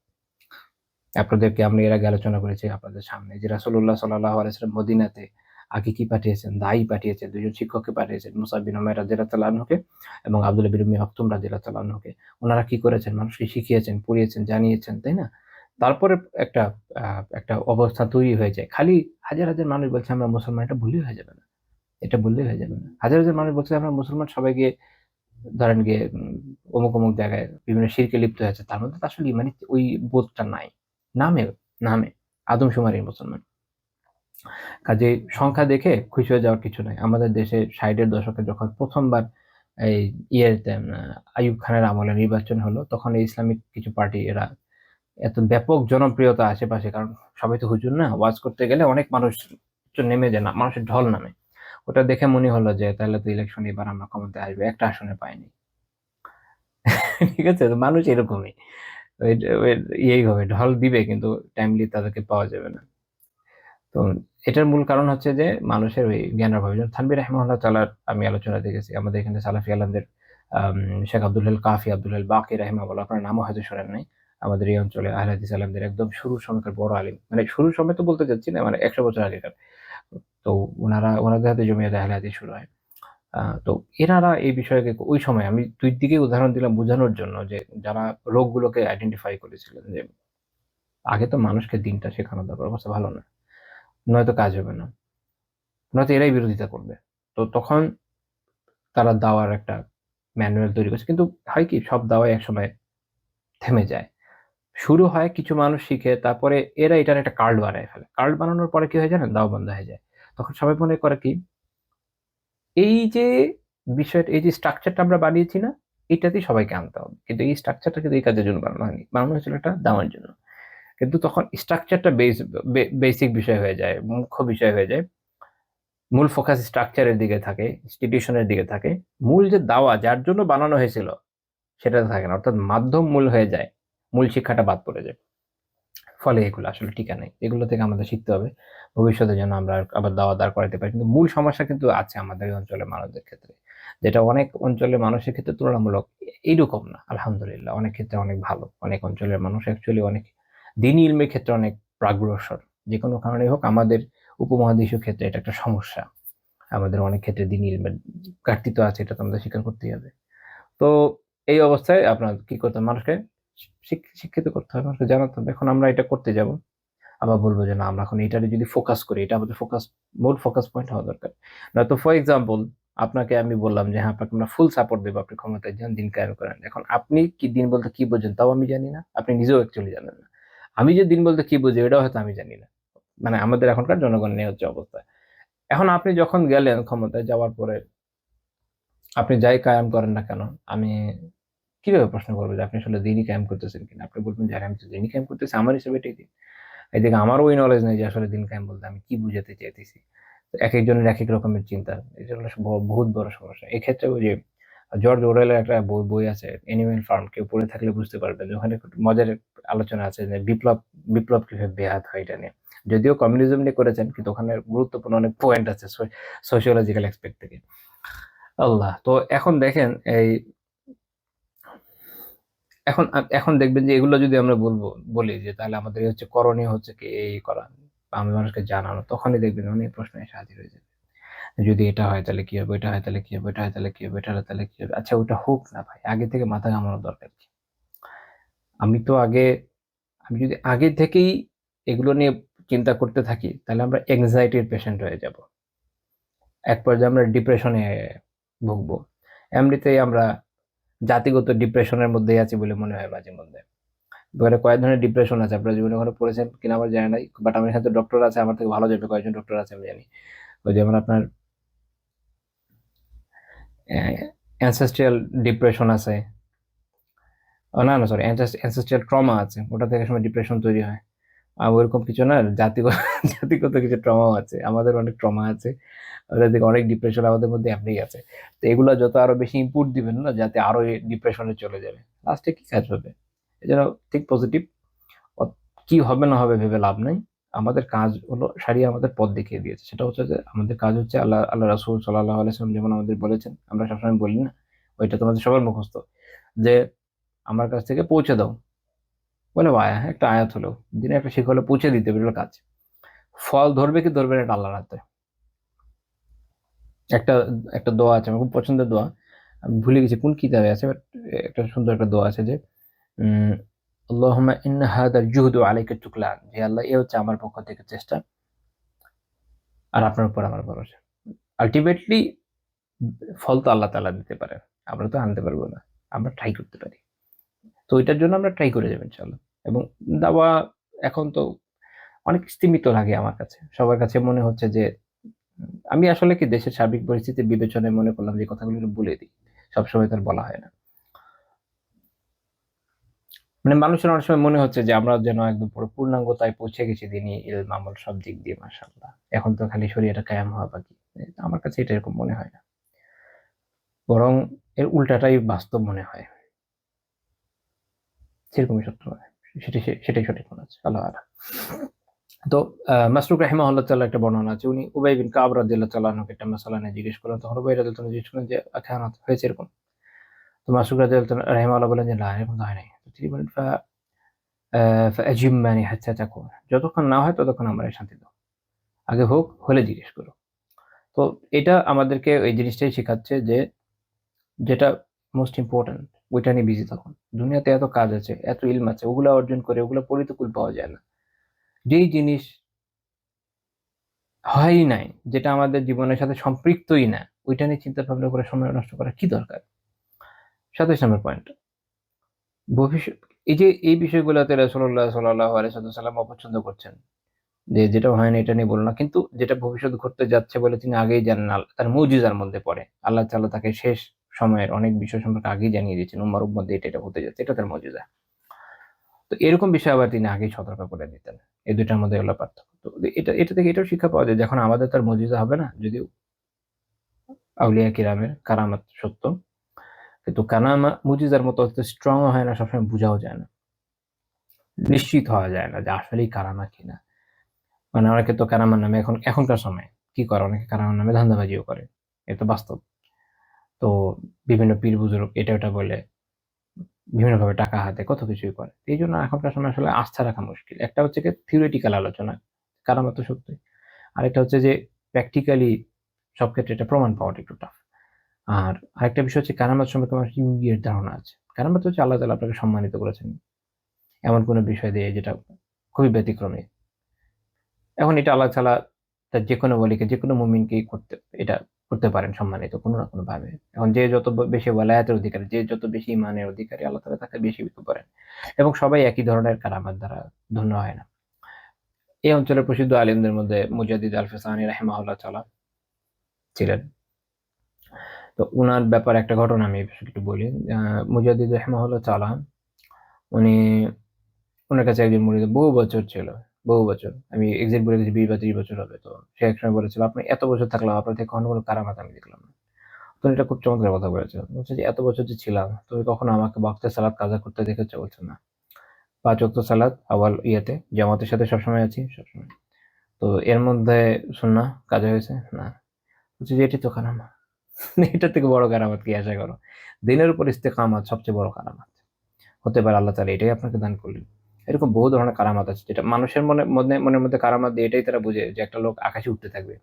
আপনাদেরকে আমরা এর আগে আলোচনা করেছি আপনাদের সামনে যে রাসূলুল্লাহ সাল্লাল্লাহু আলাইহি ওয়াসাল্লাম মদিনাতে আগে কি পাঠিয়েছেন? দায়ী পাঠিয়েছেন, ২ জন শিক্ষককে পাঠিয়েছেন, মুসাব বিন উমাইর রাদিয়াল্লাহু আনহুকে এবং আব্দুল্লাহ বিন উম্মি মাকতুম রাদিয়াল্লাহু আনহুকে। উনারা কি করেছেন? মানুষকে শিখিয়েছেন, পড়িয়েছেন, জানিয়েছেন, তাই না? তারপরে একটা একটা অবস্থা তৈরি হয়ে যায়। খালি হাজার, হাজার মানুষ বলছে আমরা মুসলমান, এটা বললেই হয়ে যাবে না। এটা বললেই হয়ে যাবে না। হাজার, হাজার মানুষ বলছে আমরা মুসলমান, সবাই গিয়ে ধরেন গিয়ে অমুক, অমুক জায়গায় বিভিন্ন শিরকে লিপ্ত হয়েছে। তার মধ্যে তো আসলে ইমানি ওই বোধটা নাই। নামে, নামে আদমশুমারির মুসলমান। কাজেই সংখ্যা দেখে খুশি হয়ে যাওয়ার কিছু নাই। আমাদের দেশে ৬০-এর দশকে যখন ১ম বার এই ইয়েতে আইয়ুব খানের আমলে নির্বাচন হলো, তখন এই ইসলামিক কিছু পার্টি এরা এত ব্যাপক জনপ্রিয়তা আশেপাশে, কারণ সবাই তো হুজুর না, ওয়াজ করতে গেলে অনেক মানুষ নেমে যায় না, মানুষের ঢল নামে। ওটা দেখে মনে হলো যে তাহলে তো ইলেকশন এবার আমরা ক্ষমতায় আসবে। একটা আসনে পাইনি। ঠিক আছে? তো মানুষ এরকমই। ওই ওই ইয়েই হবে, ঢল দিবে কিন্তু টাইমলি তাদেরকে পাওয়া যাবে না। তো এটার মূল কারণ হচ্ছে যে মানুষের ওই জ্ঞানের অভাব। যেমন থানভী রাহিমাহুল্লাহ তাআলার আমি আলোচনা দেখেছি। আমাদের এখানে সালাফি আলেমদের আম শেখ আব্দুল হেল কাফি, আব্দুল হেল বাকি রাহিমাহুল্লাহ, আপনার নামও হয়তো শোনেন নাই। আমাদের এই অঞ্চলে আহলে হাদিস আলেমদের একদম শুরুর সময়কার বড় আলিম। মানে শুরুর সময় তো বলতে চাচ্ছি না, মানে ১০০ বছর আগেকার। তো উনাদের হাতে জমিয়তে আহলে হাদিস শুরু হয়। তো এনারা এই বিষয়কে ওই সময় আমি ২ দিকেই উদাহরণ দিলাম বোঝানোর জন্য যে যারা রোগগুলোকে আইডেন্টিফাই করেছিলেন যে আগে তো মানুষকে দিনটা শেখানো দরকার, অবস্থা ভালো না। নয়তো কাজ হবে না। নয়তো এরাই বিরোধিতা করবে। তো তখন তারা দাওয়ার একটা ম্যানুয়াল তৈরি করছে। কিন্তু হয় কি, সব দাওয়াই একসময় থেমে যায়। শুরু হয় কিছু মানুষ শিখে, তারপরে এরা এটার একটা কাল্ট বানায় ফেলে। কাল্ট বানানোর পরে কি হয় জানেন? দাওয়া বন্ধ হয়ে যায়। তখন সবাই মনে করে কি, এই যে বিষয়টা, এই যে স্ট্রাকচারটা আমরা বানিয়েছি না? এটাতেই সবাইকে আনতে হবে। কিন্তু এই স্ট্রাকচারটা কিন্তু এই কাজের জন্য বানানো হয়নি। বানানো হয়েছিল একটা দাওয়ার জন্য। কিন্তু তখন স্ট্রাকচারটা বেসিক বিষয় হয়ে যায়, মুখ্য বিষয় হয়ে যায়। মূল ফোকাস স্ট্রাকচারের দিকে থাকে, ইনস্টিটিউশনের দিকে থাকে। মূল যে দাওয়া যার জন্য বানানো হয়েছিল সেটাতে থাকে না। অর্থাৎ মাধ্যম মূল হয়ে যায়। মূল শিক্ষাটা বাদ পড়ে যায়। ফলে এগুলো আসলে টিকে নাই। এগুলো থেকে আমাদের শিখতে হবে। ভবিষ্যতে যেন আমরা আবার দাওয়া দাঁড় করাইতে পারি। কিন্তু মূল সমস্যা কিন্তু আছে আমাদের এই অঞ্চলের মানুষদের ক্ষেত্রে। যেটা অনেক অঞ্চলের মানুষের ক্ষেত্রে তুলনামূলক এইরকম না। আলহামদুলিল্লাহ। অনেক ক্ষেত্রে অনেক ভালো। অনেক অঞ্চলের মানুষ অ্যাকচুয়ালি অনেক দ্বীনি ইলমের ক্ষেত্রে অনেক প্রাগ্রসর। যেকোনো কারণেই হোক আমাদের উপমহাদেশীয় ক্ষেত্রে এটা একটা সমস্যা। আমাদের অনেক ক্ষেত্রে দ্বীনি ইলমের ঘাটতি তো আছে, এটা তো আমাদের স্বীকার করতেই হবে। তো এই অবস্থায় আপনার কি করতে হবে? মানুষকে শিক্ষিত করতে হবে, মানুষকে জানাতে হবে। এখন আমরা এটা করতে যাব। আবার বলব যে না, আমরা এখন এটারে যদি ফোকাস করি, এটা আমাদের মূল ফোকাস পয়েন্ট হওয়া দরকার। নয়তো ফর এক্সাম্পল আপনাকে আমি বললাম যে হ্যাঁ, আপনাকে আমরা ফুল সাপোর্ট দেব। আপনি ক্ষমতায় যান, দিন কায়েম করেন। এখন আপনি কি দিন বলতে কি বোঝেন তাও আমি জানি না। আপনি নিজেও অ্যাকচুয়ালি জানেন না। আমি যে দিন বলতে কি বুঝি এটাও হয়তো আমি জানি না। মানে আমাদের এখনকার জনগণের এই হচ্ছে অবস্থা। এখন আপনি যখন গেলেন ক্ষমতায় যাওয়ার পরে আপনি যাই কায়েম করেন না কেন, আমি কিভাবে প্রশ্ন করব যে আপনি আসলে দিনই কায়েম করতেছেন কিনা? আপনি বলবেন যে, "আরে আমি তো দিনই কায়েম করতেছি। আমার হিসেবে এটাই দিন।" এদিকে আমারও ওই নলেজ নেই যে আসলে দিন কায়েম বলতে আমি কি বুঝাতে চাইতেছি। তো একেকজনের একেক রকমের চিন্তা। এটা হলো বহুত বড় সমস্যা। এক্ষেত্রে ওই যে জর্জ ওরেলের একটা বই আছে 'অ্যানিমাল ফার্ম', কেউ পড়ে থাকলে বুঝতে পারবেন যে ওখানে খুব মজার আলোচনা আছে যে বিপ্লব কিভাবে বেহাত হয় এটা নিয়ে। যদিও কমিউনিজম নিয়ে করেছেন, কিন্তু ওখানে গুরুত্বপূর্ণ অনেক পয়েন্ট আছে সোশিওলজিক্যাল অ্যাসপেক্ট থেকে। আল্লাহ, তো এখন দেখেন এখন এখন দেখবেন যে এগুলো যদি আমরা বলি যে তাহলে আমাদের হচ্ছে করণীয় হচ্ছে কি এই করা, আমি মানুষকে জানানো, তখনই দেখবেন অনেক প্রশ্ন এসে হাজির হয়ে যাবে। যদি এটা হয় তাহলে কি হবে, এটা হয় তাহলে কি হবে, এটা হয় তাহলে কি হবে, এটা হয় তাহলে কি হবে। আচ্ছা, ওটা হোক না ভাই, আগে থেকে মাথা ঘামানোর দরকার কি? আমি তো আগে আমি যদি আগে থেকেই এগুলো নিয়ে চিন্তা করতে থাকি, তাহলে আমরা অ্যাংজাইটির পেশেন্ট হয়ে যাব। এক পর্যায়ে আমরা ডিপ্রেশনে ভুগবো। এমনিতেই আমরা জাতিগত ডিপ্রেশনের মধ্যেই আছি বলে মনে হয় মাঝে মধ্যে। এবারে কয়েক ধরনের ডিপ্রেশন আছে, আপনার জীবনে ওখানে পড়েছেন কিনা আমার জানা নাই, বাট আমার এখানে তো ডক্টর আছে, আমার থেকে ভালো যাবে কয়েকজন ডক্টর আছে আমি জানি। ওই যেমন আপনার অ্যানসেস্ট্রিয়াল ডিপ্রেশন আছে, না না সরি, অ্যানসেস্ট্রিয়াল ট্রমা আছে, ওটা থেকে সময় ডিপ্রেশন তৈরি হয়। আর ওইরকম কিছু না, জাতিগত জাতিগত কিছু ট্রমাও আছে, আমাদের অনেক ট্রমা আছে, ওটা থেকে অনেক ডিপ্রেশন আমাদের মধ্যে এমনিই আছে। তো এগুলো যত আরো বেশি ইনপুট দিবেন না, যাতে আরো ডিপ্রেশনে চলে যাবে, লাস্টে কি কাজ হবে? এই জন্য ঠিক পজিটিভ, কি হবে না হবে ভেবে লাভ নাই। আমাদের কাজ হলো সারিয়ে আমাদের পথ দেখিয়ে দিয়েছে, সেটা হচ্ছে যে আমাদের কাজ হচ্ছে আল্লাহ রাসূল সাল্লাল্লাহু আলাইহি ওয়াসাল্লাম যেমন আমাদের বলেছেন, আমরা সবসময় বলি না, ওইটা তোমাদের সবার মুখস্থ, যে আমার কাছ থেকে পৌঁছে দাও, বলে একটা আয়াত হলো, দিনে একটা শিখ হলে পৌঁছে দিতে পারলো কাজ। ফল ধরবে কি ধরবে না এটা আল্লাহর হাতে। একটা একটা দোয়া আছে, আমার খুব পছন্দের দোয়া, আমি ভুলে গেছি কোন কিতাবে আছে, বাট একটা সুন্দর একটা দোয়া আছে যে আল্লাহুম্মা ইন্না হাদাল জুহদু আলাইকা তুকলান, যে আল্লাহ, এ হচ্ছে আমার পক্ষ থেকে চেষ্টা, আর আপনার উপর আমার ভরসা। আলটিমেটলি ফল তো আল্লাহ তাআলা দিতে পারেন, আমরা তো আনতে পারবো না, আমরা ট্রাই করতে পারি। তো ওইটার জন্য আমরা ট্রাই করে যাবো ইনশাআল্লাহ। এবং দাওয়া এখন তো অনেক স্তীমিত লাগে আমার কাছে, সবার কাছে মনে হচ্ছে যে আমি আসলে কি দেশের সার্বিক পরিস্থিতি বিবেচনায় মনে করলাম যে কথাগুলো একটু বলে দিই, সবসময় তার বলা হয় না। মানে মানুষের অনেক সময় মনে হচ্ছে যে আমরা যেন একদম পুরো পূর্ণাঙ্গতায় পৌঁছে গেছি দিনই ইলম আমল সব দিক দিয়ে, মাশাআল্লাহ, এখন তো খালি শরীয়তটা কায়েম হওয়া বাকি। আমার কাছে এটা এরকম মনে হয় না, বরং এর উল্টাটাই বাস্তব মনে হয়, সেরকমই সত্য মনে হয়, সেটাই সঠিক মনে হচ্ছে, আল্লাহ আ'লাম। তো মাসরুক রাহিমাহুল্লাহ তাআলা একটা বর্ণনা আছে, উনি উবাই বিন কাব রাদিয়াল্লাহু তাআলা আনহুকে একটা মাসালা নিয়ে জিজ্ঞেস করলেন, তখন উবাই রাদিয়াল্লাহু তাআলা জিজ্ঞেস করলেন যে খেয়ানত হয়েছে এরকম? তো মাসরুক রাদিয়াল্লাহু তাআলা রাহিমাহুল্লাহ বললেন যে না, এরকম তো হয় নাই। তো তিনি বলেন ফাআজিম্মানি হাত্তা তাকুন, যতক্ষণ না হয় ততক্ষণ আমারে শান্তি দাও, আগে হোক, হলে জিজ্ঞেস করো। তো এটা আমাদেরকে এই জিনিসটাই শেখাচ্ছে যে যেটা মোস্ট ইম্পোর্টেন্ট ওইটা নিয়ে বিজি থাকুন। দুনিয়াতে এত কাজ আছে, এত ইলম আছে, ওগুলা অর্জন করে ওগুলা পরিতকুল পাওয়া যায় না। যেই জিনিস হয়ই নাই, যেটা আমাদের জীবনের সাথে সম্পৃক্তই না, ওইটা নিয়ে চিন্তা ভাবনা করে সময় নষ্ট করার কি দরকার? ২৭ নম্বর পয়েন্ট, ভবিষ্যৎ, এই যে এই বিষয়গুলোতে রাসূলুল্লাহ সাল্লাল্লাহু আলাইহি ওয়াসাল্লাম অপছন্দ করছেন, যে যেটা হয় না এটা নিয়ে বলো না, কিন্তু যেটা ভবিষ্যৎ ঘটতে যাচ্ছে বলে তিনি আগেই জানেন, তার মুজিজার মধ্যে পড়ে। আল্লাহ তাআলা তাকে শেষ সময়ের অনেক বিষয় সম্পর্কে আগেই জানিয়ে দিয়েছেন, উম্মার মধ্যে এটা হতে যাচ্ছে, এটা তার মুজিজা। তো এরকম বিষয় আবার তিনি আগেই সতর্ক করে দিতেন। এই ২ টার মধ্যে হলো পার্থক্য। তো এটা থেকে এটাও শিক্ষা পাওয়া যায়, যখন আমাদের তার মুজিজা হবে না, যদিও আউলিয়া কিরামের কারামাত সত্য, কিন্তু মুজিজার মতো অত স্ট্রং ও হয় না, সবসময় বুঝাও যায় না। নিশ্চিত হওয়া যায় না যে আসলেই কারামা কিনা। মানে অনেকে তো কারামার নামে এখনকার সময়ে কি করে, অনেকে কারামার নামে ধান্দাবাজিও করে। এটা বাস্তব। তো বিভিন্ন পীর বুজুর্গ এটা ওটা বলে বিভিন্নভাবে টাকা হাতে কত কিছুই করে। এইজন্য এখনকার সময় আসলে আস্থা রাখা মুশকিল। একটা হচ্ছে গিয়ে থিওরিটিক্যাল আলোচনা, কারামা তো সত্যই। আরেকটা হচ্ছে যে প্র্যাকটিক্যালি সব ক্ষেত্রে এটা প্রমাণ পাওয়াটা একটু টাফ। আর আরেকটা বিষয় হচ্ছে কারামাত সম্পর্কে আমার হিউজ ধারণা আছে। কারামাত হচ্ছে আল্লাহ তাআলা আপনাকে সম্মানিত করেছেন এমন কোন বিষয় দিয়ে যেটা খুবই ব্যতিক্রমী। এখন এটা আল্লাহ তাআলা তার যেকোনো ওলিকে, যেকোনো মুমিনকেই এটা করতে পারেন সম্মানিত কোনো না কোনোভাবে। এখন যে যত বেশি ওলায়াতের অধিকারী, যে যত বেশি ঈমানের অধিকারী, আল্লাহ তাআলা তাকে বেশি করেন। এবং সবাই একই ধরনের কারামাত দ্বারা ধন্য হয় না। এই অঞ্চলের প্রসিদ্ধ আলিমদের মধ্যে মুজাদ্দিদ আল-ফিসানি রাহিমাহুল্লাহ তাআলা ছিলেন। তো উনার ব্যাপারে একটা ঘটনা আমি একটু বলি। মুজাদ্দিদ রাহিমাহুল্লাহ তাআলা, উনি উনার কাছে একজন মুরিদ বহু বছর ছিল। বহু বছর। আমি এক্সাক্ট বলে গেছি ২০ বা ৩০ বছর হবে। তো সে একসময় বলেছিল, "আপনি এত বছর থাকলাম, আপনার থেকে কখনো কোনো কারামাত আমি দেখলাম না।" তো এটা খুব চমৎকার কথা বলেছিল। বলছে যে, "এত বছর যে ছিলাম, তুমি কখনো আমাকে ওয়াক্তে সালাত কাজা করতে দেখেছো?" বলছে, "না। ৫ ওয়াক্ত সালাত আওয়াল জামাতের সাথে সবসময় আছি, সবসময়। তো এর মধ্যে সুন্নাহ কাজা হয়েছে না, বলছে যে এটি তো কারামত। এটার থেকে বড় কারামত কি আশা করো? দিনের উপর ইস্তেকামাত সবচেয়ে বড় কারামত হতে পারে, আল্লাহ তাআলা এটাই আপনাকে দান করলেন। এরকম বহু ধরনের কারামাত আছে যেটা মানুষের মনের মধ্যে কারামাত দিয়ে এটাই তারা বুঝে যে একটা লোক আকাশে উঠতে থাকবে,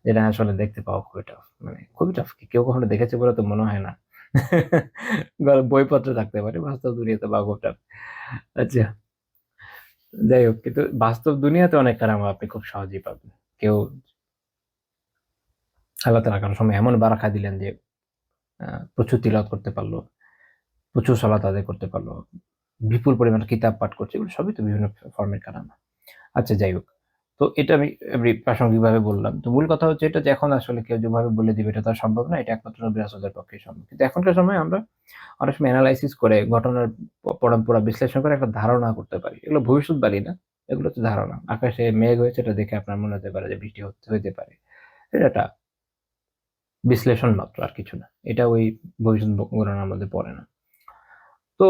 যেটা আসলে দেখতে পাওয়া খুবই টাফ, মানে খুবই টাফ। কেউ কখনো দেখেছে বলে তো মনে হয় না। বইপত্রে থাকতে পারে, বাস্তব দুনিয়াতে বা খুব টাফ। আচ্ছা, যাই হোক, কিন্তু বাস্তব দুনিয়াতে অনেক কারামত আপনি খুব সহজেই পাবেন। কেউ আল্লাহ তাআলা কারো সময় এমন বারাকা দিলেন যে প্রচুর তিলাওয়াত করতে পারলো, প্রচুর সালাত আদায় করতে পারলো, বিপুল পরিমাণ কিতাব পাঠ করছে, এগুলো সবই তো বিভিন্ন ফর্মের কারামত। আচ্ছা, যাই হোক। তো এটা আমি প্রাসঙ্গিকভাবে বললাম। তো মূল কথা হচ্ছে এটা যে এখন আসলে কেউ যেভাবে বলে দিবে এটা তো আর সম্ভব না। এটা একমাত্র নবী রাসূলদের পক্ষেই সম্ভব। কিন্তু এখনকার সময়ে আমরা অনেক সময় এনালাইসিস করে ঘটনার পরম্পরা বিশ্লেষণ করে একটা ধারণা করতে পারি। এগুলো ভবিষ্যৎবাণী না। এগুলো হচ্ছে ধারণা। আকাশে মেঘ হয়েছে, এটা দেখে আপনার মনে হতে পারে যে বৃষ্টি হইতে পারে। এটা একটা বিশ্লেষণ মাত্র, আর কিছু না। এটা ওই ভবিষ্যৎ গণনার মধ্যে পড়ে না। তো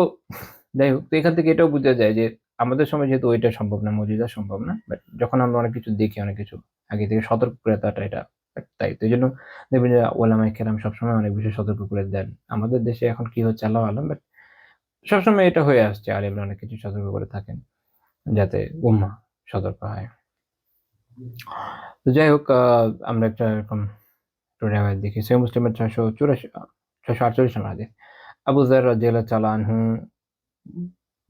যাই হোক, তো এখান থেকে এটাও বোঝা যায় যে আমাদের সময় যেহেতু ওইটা সম্ভব না, মুজিজা সম্ভব না। বাট যখন আমরা অনেক কিছু দেখি, অনেক কিছু আগে থেকে সতর্ক করে দেওয়াটা এটা তাই। তো এইজন্য দেখবেন যে ওলামায়ে কেরাম সবসময় অনেক বেশি সতর্ক করে দেন। আমাদের দেশে এখন কি হচ্ছে আল্লাহু আলাম, বাট সবসময় এটা হয়ে আসছে। আলেমরা অনেক কিছু সতর্ক করে থাকেন যাতে উম্মাহ সতর্ক হয়। তো যাই হোক, আমরা একটা এরকম রিওয়ায়াত দেখি। সহিহ মুসলিমের 648 নম্বর হাদিস। আবু যর রাদিয়াল্লাহু তাআলা আনহু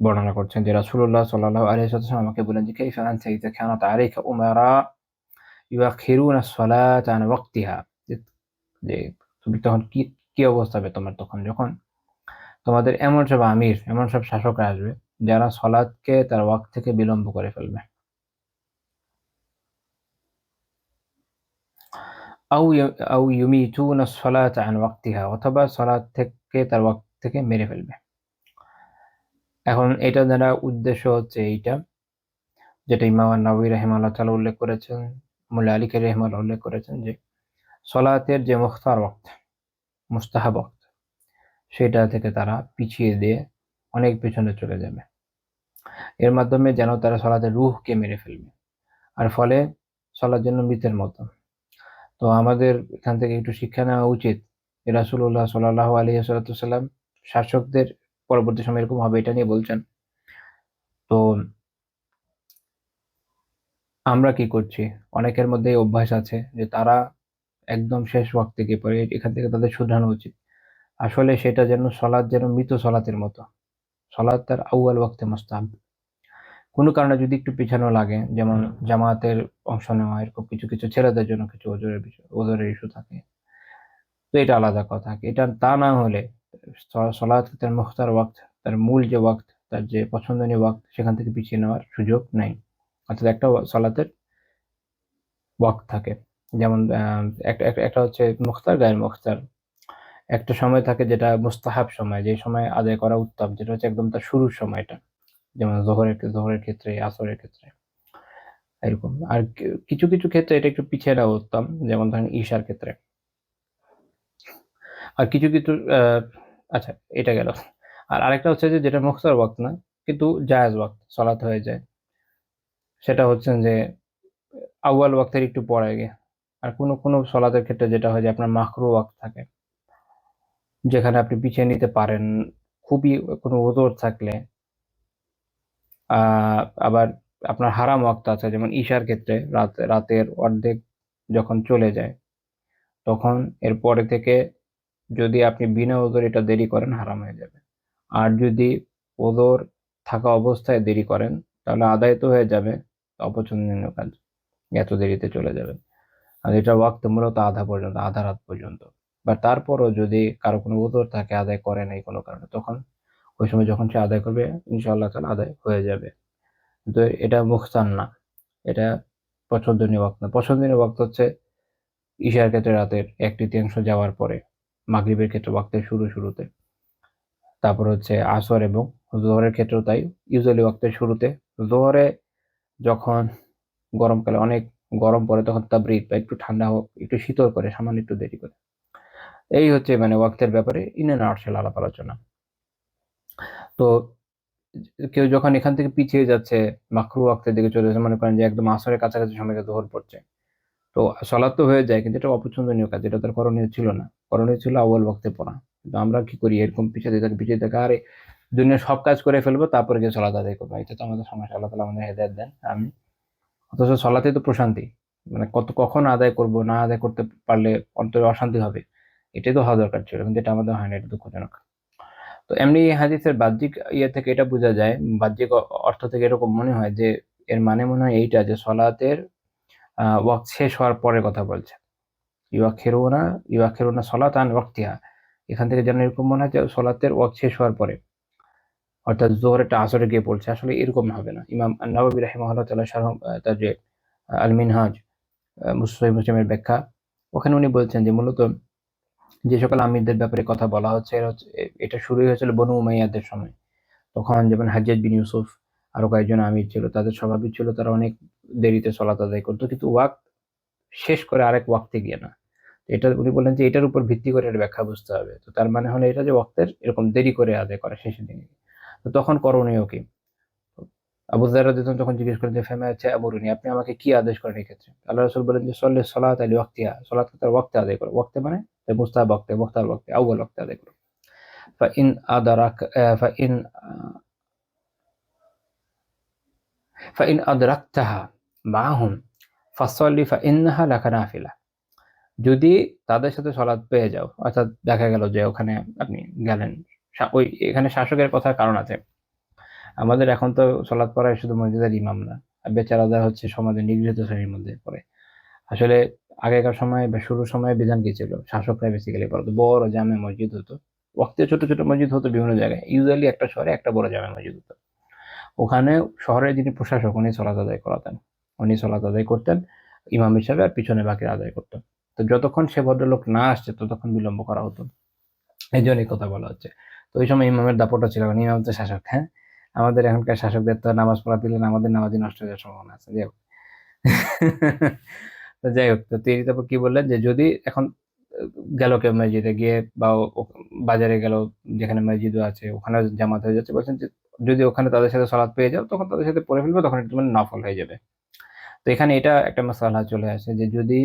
বর্ণনা করছেন যে রাসূলুল্লাহ সাল্লাল্লাহু আলাইহি ওয়াসাল্লাম আমাকে বললেন যে কাইফা আনতা ইযা কানাত আলাইকা উমারা ইউআখিরুনা আস-সালাতা আন ওয়াক্তিহা, যে যে তুমি তখন কি অবস্থা হবে তোমার তখন, যখন তোমাদের এমন সব আমির, এমন সব শাসকরা আসবে যারা সালাতকে তার ওয়াক্ত থেকে বিলম্ব করে ফেলবে। আও ইউমিতুনা আস-সালাতা আন ওয়াক্তিহা, অথবা সালাত থেকে তার ওয়াক্ত থেকে মেরে ফেলবে। এখন এটা দ্বারা উদ্দেশ্য হচ্ছে এইটা, যেটা ইমাম আন-নাওয়ী রাহিমাহুল্লাহ তাআলা উল্লেখ করেছেন, মুল্লা আলী কারি রাহিমাহুল্লাহ উল্লেখ করেছেন যে সলাতের যে মুখতার ওয়াক্ত, মুস্তাহাব ওয়াক্ত, সেটা থেকে তারা পিছিয়ে দিয়ে অনেক পেছনে চলে যাবে। এর মাধ্যমে যেন তারা সলাতের রূহকে মেরে ফেলবে। আর ফলে সলাৎ যেন মৃতের মতো। তো আমাদের এখান থেকে একটু শিক্ষা নেওয়া উচিত। রাসূলুল্লাহ সাল্লাল্লাহু আলাইহি ওয়াসাল্লাম শাসকদের পরবর্তী সময়ে এরকম হবে এটা নিয়ে বলছেন। তো আমরা কি করছি? অনেকের মধ্যে এই অভ্যাস আছে যে তারা একদম শেষ ওয়াক্তে গিয়ে পড়ে। এখান থেকে তাদের শুধরানো উচিত। আসলে সেটা যেন সলাৎ যেন মৃত সলাতের মতো। সলাৎ তার আউয়াল ওয়াক্তে মুস্তাহাব। কোনো কারণে যদি একটু পিছানো লাগে, যেমন জামাতের অংশ নেওয়া, এরকম কিছু ছেলেদের জন্য কিছু ওজরের ইস্যু থাকে। তো এটা আলাদা কথা। এটা তা না হলে সলাৎ তার মুখতার ওয়াক্ত, তার মূল যে ওয়াক্ত, তার যে পছন্দনীয় ওয়াক্ত, সেখান থেকে পিছিয়ে নেওয়ার সুযোগ নেই। অর্থাৎ একটা সলাতের ওয়াক্ত থাকে। যেমন একটা হচ্ছে মুখতার, গায়ের মুখতার। একটা সময় থাকে যেটা মুস্তাহাব সময়, যে সময় আদায় করা উত্তম, যেটা হচ্ছে একদম তার শুরুর সময়টা। যেমন যোহরের ক্ষেত্রে, আসরের ক্ষেত্রে এরকম। আর কিছু ক্ষেত্রে এটা একটু পিছিয়ে নেওয়া উত্তম, যেমন ধরেন ঈশার ক্ষেত্রে। আর কিছু আচ্ছা, এটা গেল। আর আরেকটা হচ্ছে যে যেটা মুখতার ওয়াক্ত না, কিন্তু জায়েজ ওয়াক্ত সালাত হয়ে যায়। সেটা হচ্ছে যে আউয়াল ওয়াক্তের একটু পরে গিয়ে। আর কোনো সালাতের ক্ষেত্রে যেটা হয় যে আপনার মাকরুহ ওয়াক্ত থাকে, যেখানে আপনি পিছিয়ে নিতে পারেন খুবই কোনো উযর থাকলে। আ আবার আপনার হারাম ওয়াক্ত আছে, যেমন ঈশার ক্ষেত্রে রাতের অর্ধেক যখন চলে যায়, তখন এরপরে থেকে যদি আপনি বিনা উযরে এটা দেরি করেন, হারাম হয়ে যাবে। আর যদি উযর থাকা অবস্থায় দেরি করেন, তাহলে আদায় তো হয়ে যাবে, অপছন্দনীয় কাজ। এত দেরিতে চলে যাবে। আর এটার ওয়াক্ত মূলত আধা রাত পর্যন্ত। বা তারপরও যদি কারো কোনো উযর থাকে, আদায় করে নাই কোনো কারণে, তখন ওই সময় যখন সে আদায় করবে, ইনশাআল্লাহ তাআলা আদায় হয়ে যাবে। কিন্তু এটা মুখতার না। এটা পছন্দনীয় ওয়াক্ত না। পছন্দনীয় ওয়াক্ত হচ্ছে ঈশার ক্ষেত্রে রাতের 1/3 যাওয়ার পরে, মাগরিবের ক্ষেত্রে ওয়াক্তের শুরুতে। তারপর হচ্ছে আসর এবং যোহরের ক্ষেত্রেও তাই। ইউজুয়ালি ওয়াক্তের শুরুতে। যোহরে যখন গরমকালে অনেক গরম পড়ে, তখন তাবরিদ বা একটু ঠান্ডা হোক, একটু শীতল করে, সামান্য একটু দেরি করে। এই হচ্ছে মানে ওয়াক্তের ব্যাপারে ইন এ নাটশেল আলাপ আলোচনা। তো কেউ যখন এখান থেকে পিছিয়ে যাচ্ছে, মাকরু ওয়াক্তের দিকে চলে যাচ্ছে, মনে করেন যে একদম আসরের কাছাকাছি সময় যোহর পড়ছে, তো সলাৎ তো হয়ে যায়, কিন্তু এটা অপছন্দনীয় কাজ, এটা তার করণীয় ছিল না। করণীয় ছিল আউয়াল ওয়াক্তে পড়া। কিন্তু আমরা কি করি, এরকম পিছিয়ে থাকে, আরে দুনিয়ার সব কাজ করে ফেলবো তারপরে গিয়ে সলাৎ আদায় করবো, এটা তো আমাদের সমস্যা। আল্লাহ তাআলা আমাদের হেদায়েত দেন, আমি অথচ সলাতে তো প্রশান্তি, মানে কখন আদায় করব, না আদায় করতে পারলে অন্তরে অশান্তি হবে, এটাই তো হওয়া দরকার ছিল, কিন্তু এটা আমাদের হয় না, এটা দুঃখজনক। তো এমনি এই হাদিসের বাহ্যিক ইয়ে থেকে এটা বোঝা যায়, বাহ্যিক অর্থ থেকে এরকম মনে হয় যে এর মানে মনে হয় এইটা, যে সলাতের ওয়াক্ত শেষ হওয়ার পরে কথা বলছে। ইউআখিরুনা ইউআখিরুনা সলাত আন ওয়াক্তিহা, এখান থেকে যেন এরকম মনে হয় যে সলাতের ওয়াক্ত শেষ হওয়ার পরে, অর্থাৎ জোহরেরটা আসরে গিয়ে পড়ছে। আসলে এরকম হবে না। ইমাম নাওয়াবী রাহিমাহুল্লাহ তাআলা শারহ, তার যে আল মিনহাজ, সহিহ মুসলিমের ব্যাখ্যা, ওখানে উনি বলছেন যে মূলত যে সকল আমিরদের ব্যাপারে কথা বলা হচ্ছে, এটা শুরুই হয়েছিল বনু উমাইয়াদের সময়। তখন যেমন হাজ্জাজ বিন ইউসুফ, আরো কয়েকজন আমির ছিল, তাদের স্বভাবই ছিল তারা অনেক দেরিতে সলাত আদায় করতো, কিন্তু ওয়াক্ত শেষ করে আরেক ওয়াক্তে গিয়ে না। এটা উনি বললেন যে এটার উপর ভিত্তি করে এর ব্যাখ্যা বুঝতে হবে। তো তার মানে হলো এটা যে ওয়াক্তের এরকম দেরি করে আদায় করা শেষের দিকে। তো তখন করণীয় কি? আবু যার রাদিয়াল্লাহু তখন জিজ্ঞেস করেন যে ফেমা আমরুনি, আপনি আমাকে কি আদেশ করেন এই ক্ষেত্রে? আল্লাহ রাসূল বলেন যে সল্লি সলাত আলি ওয়াক্তিহা, সালাতকে তার ওয়াক্তে আদায় করো। ওয়াক্তে মানে মুস্তাহাব ওয়াক্তে, মুখতার ওয়াক্তে, আউয়াল ওয়াক্তে আদায় করো। ফাইন আদারাক ফাইন ফাইন আদরাকতাহা মাহুম ফাসল্লি ফাইন্নাহা লাকা নাফিলা, যদি তাদের সাথে সলাৎ পেয়ে যাও, অর্থাৎ দেখা গেল যে ওখানে আপনি গেলেন, ওই এখানে শাসকের কথার কারণ আছে। আমাদের এখন তো সলাৎ পড়ায় শুধু মসজিদের ইমাম না, বেচারারা হচ্ছে সমাজের নিগৃহীত শ্রেণীর মধ্যে পড়ে। আসলে আগেকার সময় বা শুরুর সময় বিধান কি ছিল, শাসকরা বেসিক্যালি পড়তো, বড় জামে মসজিদ হতো, ওয়াক্তে ছোট ছোট মসজিদ হতো বিভিন্ন জায়গায়, ইউজুয়ালি একটা শহরে একটা বড় জামে মসজিদ হতো। ওখানে শহরের যিনি প্রশাসক উনি সলাত আদায় করাতেন, উনি সলাত আদায় করতেন ইমাম হিসাবে, আর পিছনে বাকি আদায় করতেন। তো যতক্ষণ সে ভদ্রলোক না আসছে ততক্ষণ বিলম্ব করা হতো, এই জন্যই কথা বলা হচ্ছে। তো ওই সময় ইমামের দাপটও ছিল, কারণ ইমাম তো শাসক। হ্যাঁ, আমাদের এখনকার শাসকদের তো নামাজ পড়া দিলে আমাদের নামাজই নষ্ট হয়ে যাওয়ার সম্ভাবনা আছে। যাই হোক, তো যাই হোক, তো তিনি তারপর কি বললেন যে যদি এখন গেল কেউ মসজিদে গিয়ে, বা বাজারে গেল যেখানে মসজিদও আছে, ওখানে জামাত হয়ে যাচ্ছে, বলছেন যে যদি ওখানে তাদের সাথে সলাৎ পেয়ে যাও তখন তাদের সাথে পড়ে ফেলবে, তখন এটা তোমার নফল হয়ে যাবে। তো এখানে এটা একটা মাসালা চলে আসে যে যদি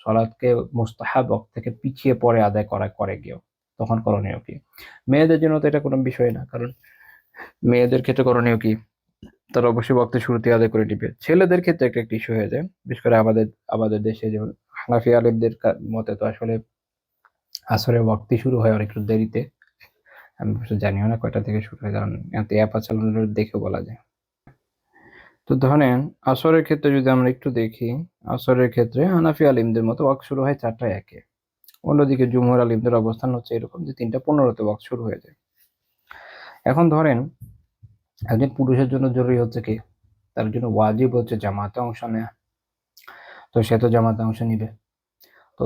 সলাৎকে মুস্তাহাব ওয়াক্ত থেকে পিছিয়ে পরে আদায় করে কেউ, তখন করণীয় কি? মেয়েদের জন্য তো এটা কোনো বিষয় না, কারণ মেয়েদের ক্ষেত্রে করণীয় কি, তারা অবশ্যই ওয়াক্তের শুরুতে আদায় করে নিবে। ছেলেদের ক্ষেত্রে একটা ইস্যু হয়ে যায়, বিশেষ করে আমাদের আমাদের দেশে, যেমন হানাফি আলিমদের মতে তো আসলে আসরের ওয়াক্তই শুরু হয় আর একটু দেরিতে। আমি অবশ্য জানিও না কয়টা থেকে শুরু হয়, কারণ এত অ্যাপ চালানোর দেখেও বলা যায়। তো ধরেন আসরের ক্ষেত্রে যদি আমরা একটু দেখি, আসরের ক্ষেত্রে হানাফি আলিমদের মতো ওয়াক্ত শুরু হয় 4টা 1-এ। অন্যদিকে জুমহুর আলিমদের অবস্থান হচ্ছে এরকম যে 3টা 15-তে ওয়াক্ত শুরু হয়ে যায়। এখন ধরেন একজন পুরুষের জন্য জরুরি হচ্ছে কি, তার জন্য ওয়াজিব হচ্ছে জামাতে অংশ নেয়া, তো সে তো জামাতে অংশ নিবে। তো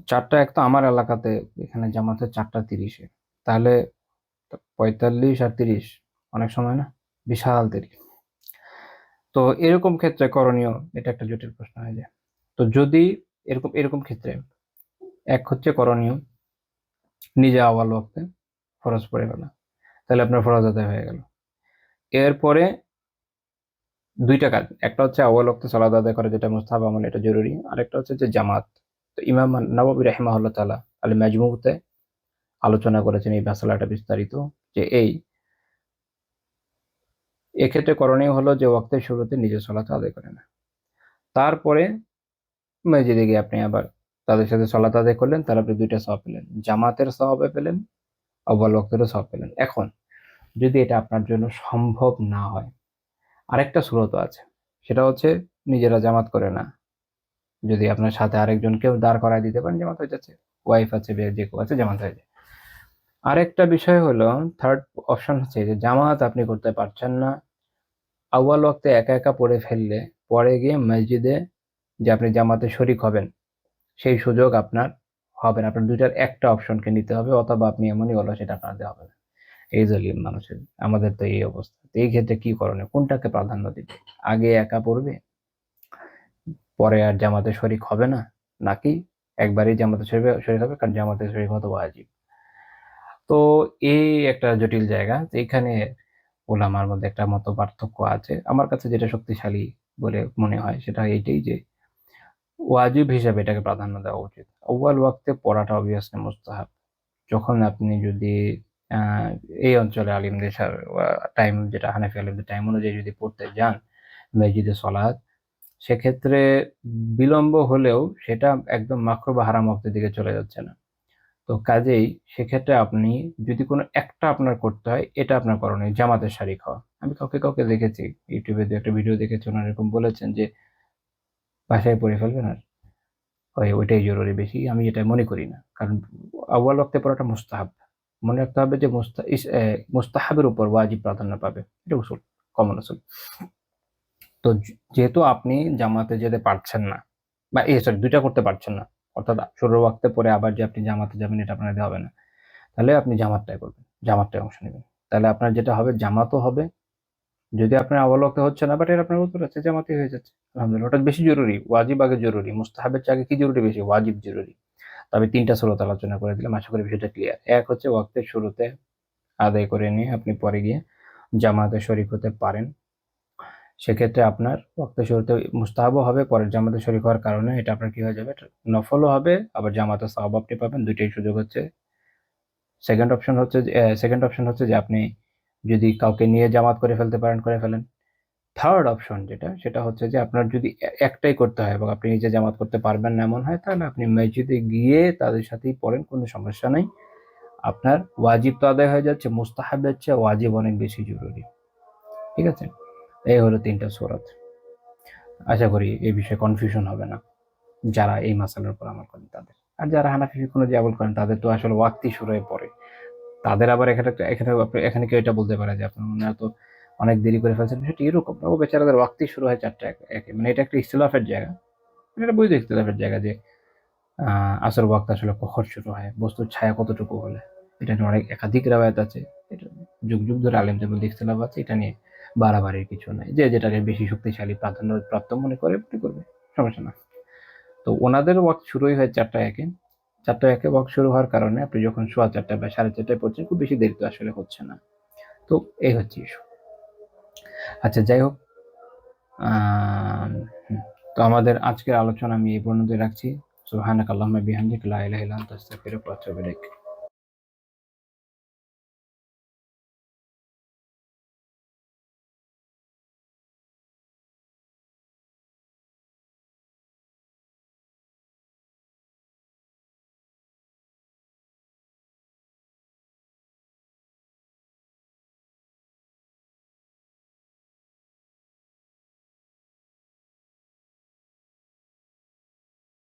4টা 1 তো আমার এলাকাতে এখানে জামাতে 4টা 30-এ, তাহলে 45 আর 30 অনেক সময় না, বিশাল দেরি। তো এরকম ক্ষেত্রে করণীয়, এটা একটা জটিল প্রশ্ন হয়ে যায়। তো যদি এরকম এরকম ক্ষেত্রে এক হচ্ছে করণীয় নিজে আওয়াল ওয়াক্তে ফরজ পড়ে ফেলা, তাহলে আপনার ফরজ আদায় হয়ে গেল। এরপরে 2টা কাজ, একটা হচ্ছে আউয়াল ওয়াক্তে সালাত আদায় করা, যেটা মুস্তাহাব আমল, এটা জরুরি। আরেকটা হচ্ছে যে জামাত। তো ইমাম নাওয়াবী রাহিমাহুল্লাহ তাআলা আল মাজমুতে আলোচনা করেছেন এই মাসালাটা বিস্তারিত, যে এক্ষেত্রে করণীয় হলো যে ওয়াক্তের শুরুতে নিজের সালাত আদায় করে না, তারপরে মসজিদে গিয়ে আপনি আবার তাদের সাথে সালাত আদায় করলেন, তার আপনি 2টা সওয়াব পেলেন, জামাতের সওয়াব পেলেন, আউয়াল ওয়াক্তেরও সওয়াব পেলেন। এখন যদি এটা আপনার জন্য সম্ভব না হয়, আরেকটা সুরত আছে, সেটা হচ্ছে নিজেরা জামাত করে না, যদি আপনার সাথে আরেকজনকেও দাঁড় করায় দিতে পারেন, জামাত হয়ে যাচ্ছে, ওয়াইফ আছে, যে কেউ আছে, জামাত হয়ে যায়। আরেকটা বিষয় হলো, থার্ড অপশন হচ্ছে যে জামাত আপনি করতে পারছেন না, আউয়াল ওয়াক্তে একা একা পড়ে ফেললে পরে গিয়ে মসজিদে যে আপনি জামাতে শরিক হবেন সেই সুযোগ আপনার হবে না, আপনার 2টার একটা অপশনকে নিতে হবে, অথবা আপনি এমনই হলো সেটা আপনার দেওয়া হবে না। এই জলিম মানুষের, আমাদের তো এই অবস্থা। তো এই ক্ষেত্রে কি করণীয়, কোনটাকে প্রাধান্য দিবে? আগে একা পড়বে, পরে আর জামাতে শরিক হবে না, নাকি একবারই জামাতে শরিক হবে, কারণ জামাতে শরিক হওয়া তো ওয়াজিব। তো এই একটা জটিল জায়গা, তো এখানে ওলামার মধ্যে একটা মত পার্থক্য আছে। আমার কাছে যেটা শক্তিশালী বলে মনে হয় সেটা এইটাই যে ওয়াজিব হিসাবে এটাকে প্রাধান্য দেওয়া উচিত। আউয়াল ওয়াক্তে পড়াটা অবভিয়াসলি মুস্তাহাব। যখন আপনি যদি আহ, এই অঞ্চলে আলিমদের টাইম, যেটা হানাফি আলিমদের টাইম অনুযায়ী যদি পড়তে যান মসজিদে সলাৎ, সেক্ষেত্রে বিলম্ব হলেও সেটা একদম মাকরুহ বা হারাম ওয়াক্তের দিকে চলে যাচ্ছে না। তো কাজেই সেক্ষেত্রে আপনি যদি কোনো একটা আপনার করতে হয়, এটা আপনার করণীয় জামাতের শারিক হওয়া। আমি কাউকে কাউকে দেখেছি, ইউটিউবে দু একটা ভিডিও দেখেছি, ওনারা এরকম বলেছেন যে বাসায় পড়ে ফেলবেন আর ওইটাই জরুরি বেশি। আমি এটা মনে করি না, কারণ আউয়াল ওয়াক্তে পড়াটা মুস্তাহাব। মনে রাখতে হবে যে মুস্তাহাবের উপর ওয়াজিব প্রাধান্য পাবে, এটা উসুল, কমন উসুল। তো যেহেতু আপনি জামাতে যেতে পারছেন না, বা সরি, দুইটা করতে পারছেন না, অর্থাৎ শুরুর ওয়াক্তে পরে আবার যে আপনি জামাতে যাবেন এটা আপনার দেওয়া হবে না, তাহলে আপনি জামাতটাই করবেন, জামাতটায় অংশ নেবেন। তাহলে আপনার যেটা হবে জামাতও হবে, যদি আপনার আউয়াল ওয়াক্তে হচ্ছে না, বাট এর আপনার উত্তর আছে, জামাতই হয়ে যাচ্ছে, আলহামদুলিল্লাহ। ওটা বেশি জরুরি, ওয়াজিব আগে জরুরি, মুস্তাহাবের চেয়ে আগে কি জরুরি বেশি? ওয়াজিব জরুরি। তবে 3টা সুরত আলোচনা করে দিলাম, আশা করি বিষয়টা ক্লিয়ার। এক হচ্ছে ওয়াক্তের শুরুতে আদায় করে নিয়ে আপনি পরে গিয়ে জামাতে শরিক হতে পারেন, সেক্ষেত্রে আপনার ওয়াক্তের শুরুতে মুস্তাহাবও হবে, পরের জামাতে শরিক হওয়ার কারণে এটা আপনার কি হয়ে যাবে, নফলও হবে, আবার জামাতে সওয়াব আপনি পাবেন, দুইটাই সুযোগ হচ্ছে। সেকেন্ড অপশন হচ্ছে যে আপনি যদি কাউকে নিয়ে জামাত করে ফেলতে পারেন, করে ফেলেন। থার্ড অপশন যেটা, সেটা হচ্ছে যে আপনার যদি একটাই করতে হয় এবং আপনি নিজে জামাত করতে পারবেন না এমন হয়, তাহলে আপনি মসজিদে গিয়ে তাদের সাথেই পড়েন, কোনো সমস্যা নেই। আপনার ওয়াজিব তো আদায় হয়ে যাচ্ছে, মুস্তাহাবের চেয়ে ওয়াজিব অনেক বেশি জরুরি। ঠিক আছে, এই হলো 3টা সূরাত। আশা করি এই বিষয়ে কনফিউশন হবে না যারা এই মাসালার উপর আমল করেন তাদের। আর যারা হানাফি ফিকহ অনুযায়ী আমল করেন তাদের তো আসলে ওয়াক্তই শুরু হয়ে পড়ে। তাদের আবার এখানে কেউ এটা বলতে পারে যে আপনার মনে হয় তো অনেক দেরি করে ফেলছেন, সেটা এরকম না, ও বেচারাদের ওয়াক্তই শুরু হয় 4টা একে, মানে এটা একটা ইখতিলাফের জায়গা, এটা বৈধ ইখতিলাফের জায়গা যে আসর ওয়াক্ত আসলে কখন শুরু হয়, বস্তুর ছায়া কতটুকু হলে। এটা নিয়ে অনেক একাধিক রেওয়ায়েত আছে, এটা যুগ যুগ ধরে আলেমদের মধ্যে ইখতিলাফ আছে, এটা নিয়ে বাড়াবাড়ির কিছু নাই, যে যেটাকে বেশি শক্তিশালী প্রাধান্য প্রাপ্ত মনে করবে, সমস্যা না। তো ওনাদের ওয়াক্ত শুরুই হয় 4টা 1-এ। 4টা 1-এ ওয়াক্ত শুরু হওয়ার কারণে আপনি যখন 4:15 বা 4:30 পড়ছেন, খুব বেশি দেরি তো আসলে হচ্ছে না। তো এই হচ্ছে ইস্যু। আচ্ছা, যাই হোক, তো আমাদের আজকের আলোচনা আমি এই পর্যন্তই রাখছি। সুবহানাকাল্লাহুম্মা বিহামদিকা লা ইলাহা ইল্লা আনতা আস্তাগফিরুকা ওয়া আতুবু ইলাইক।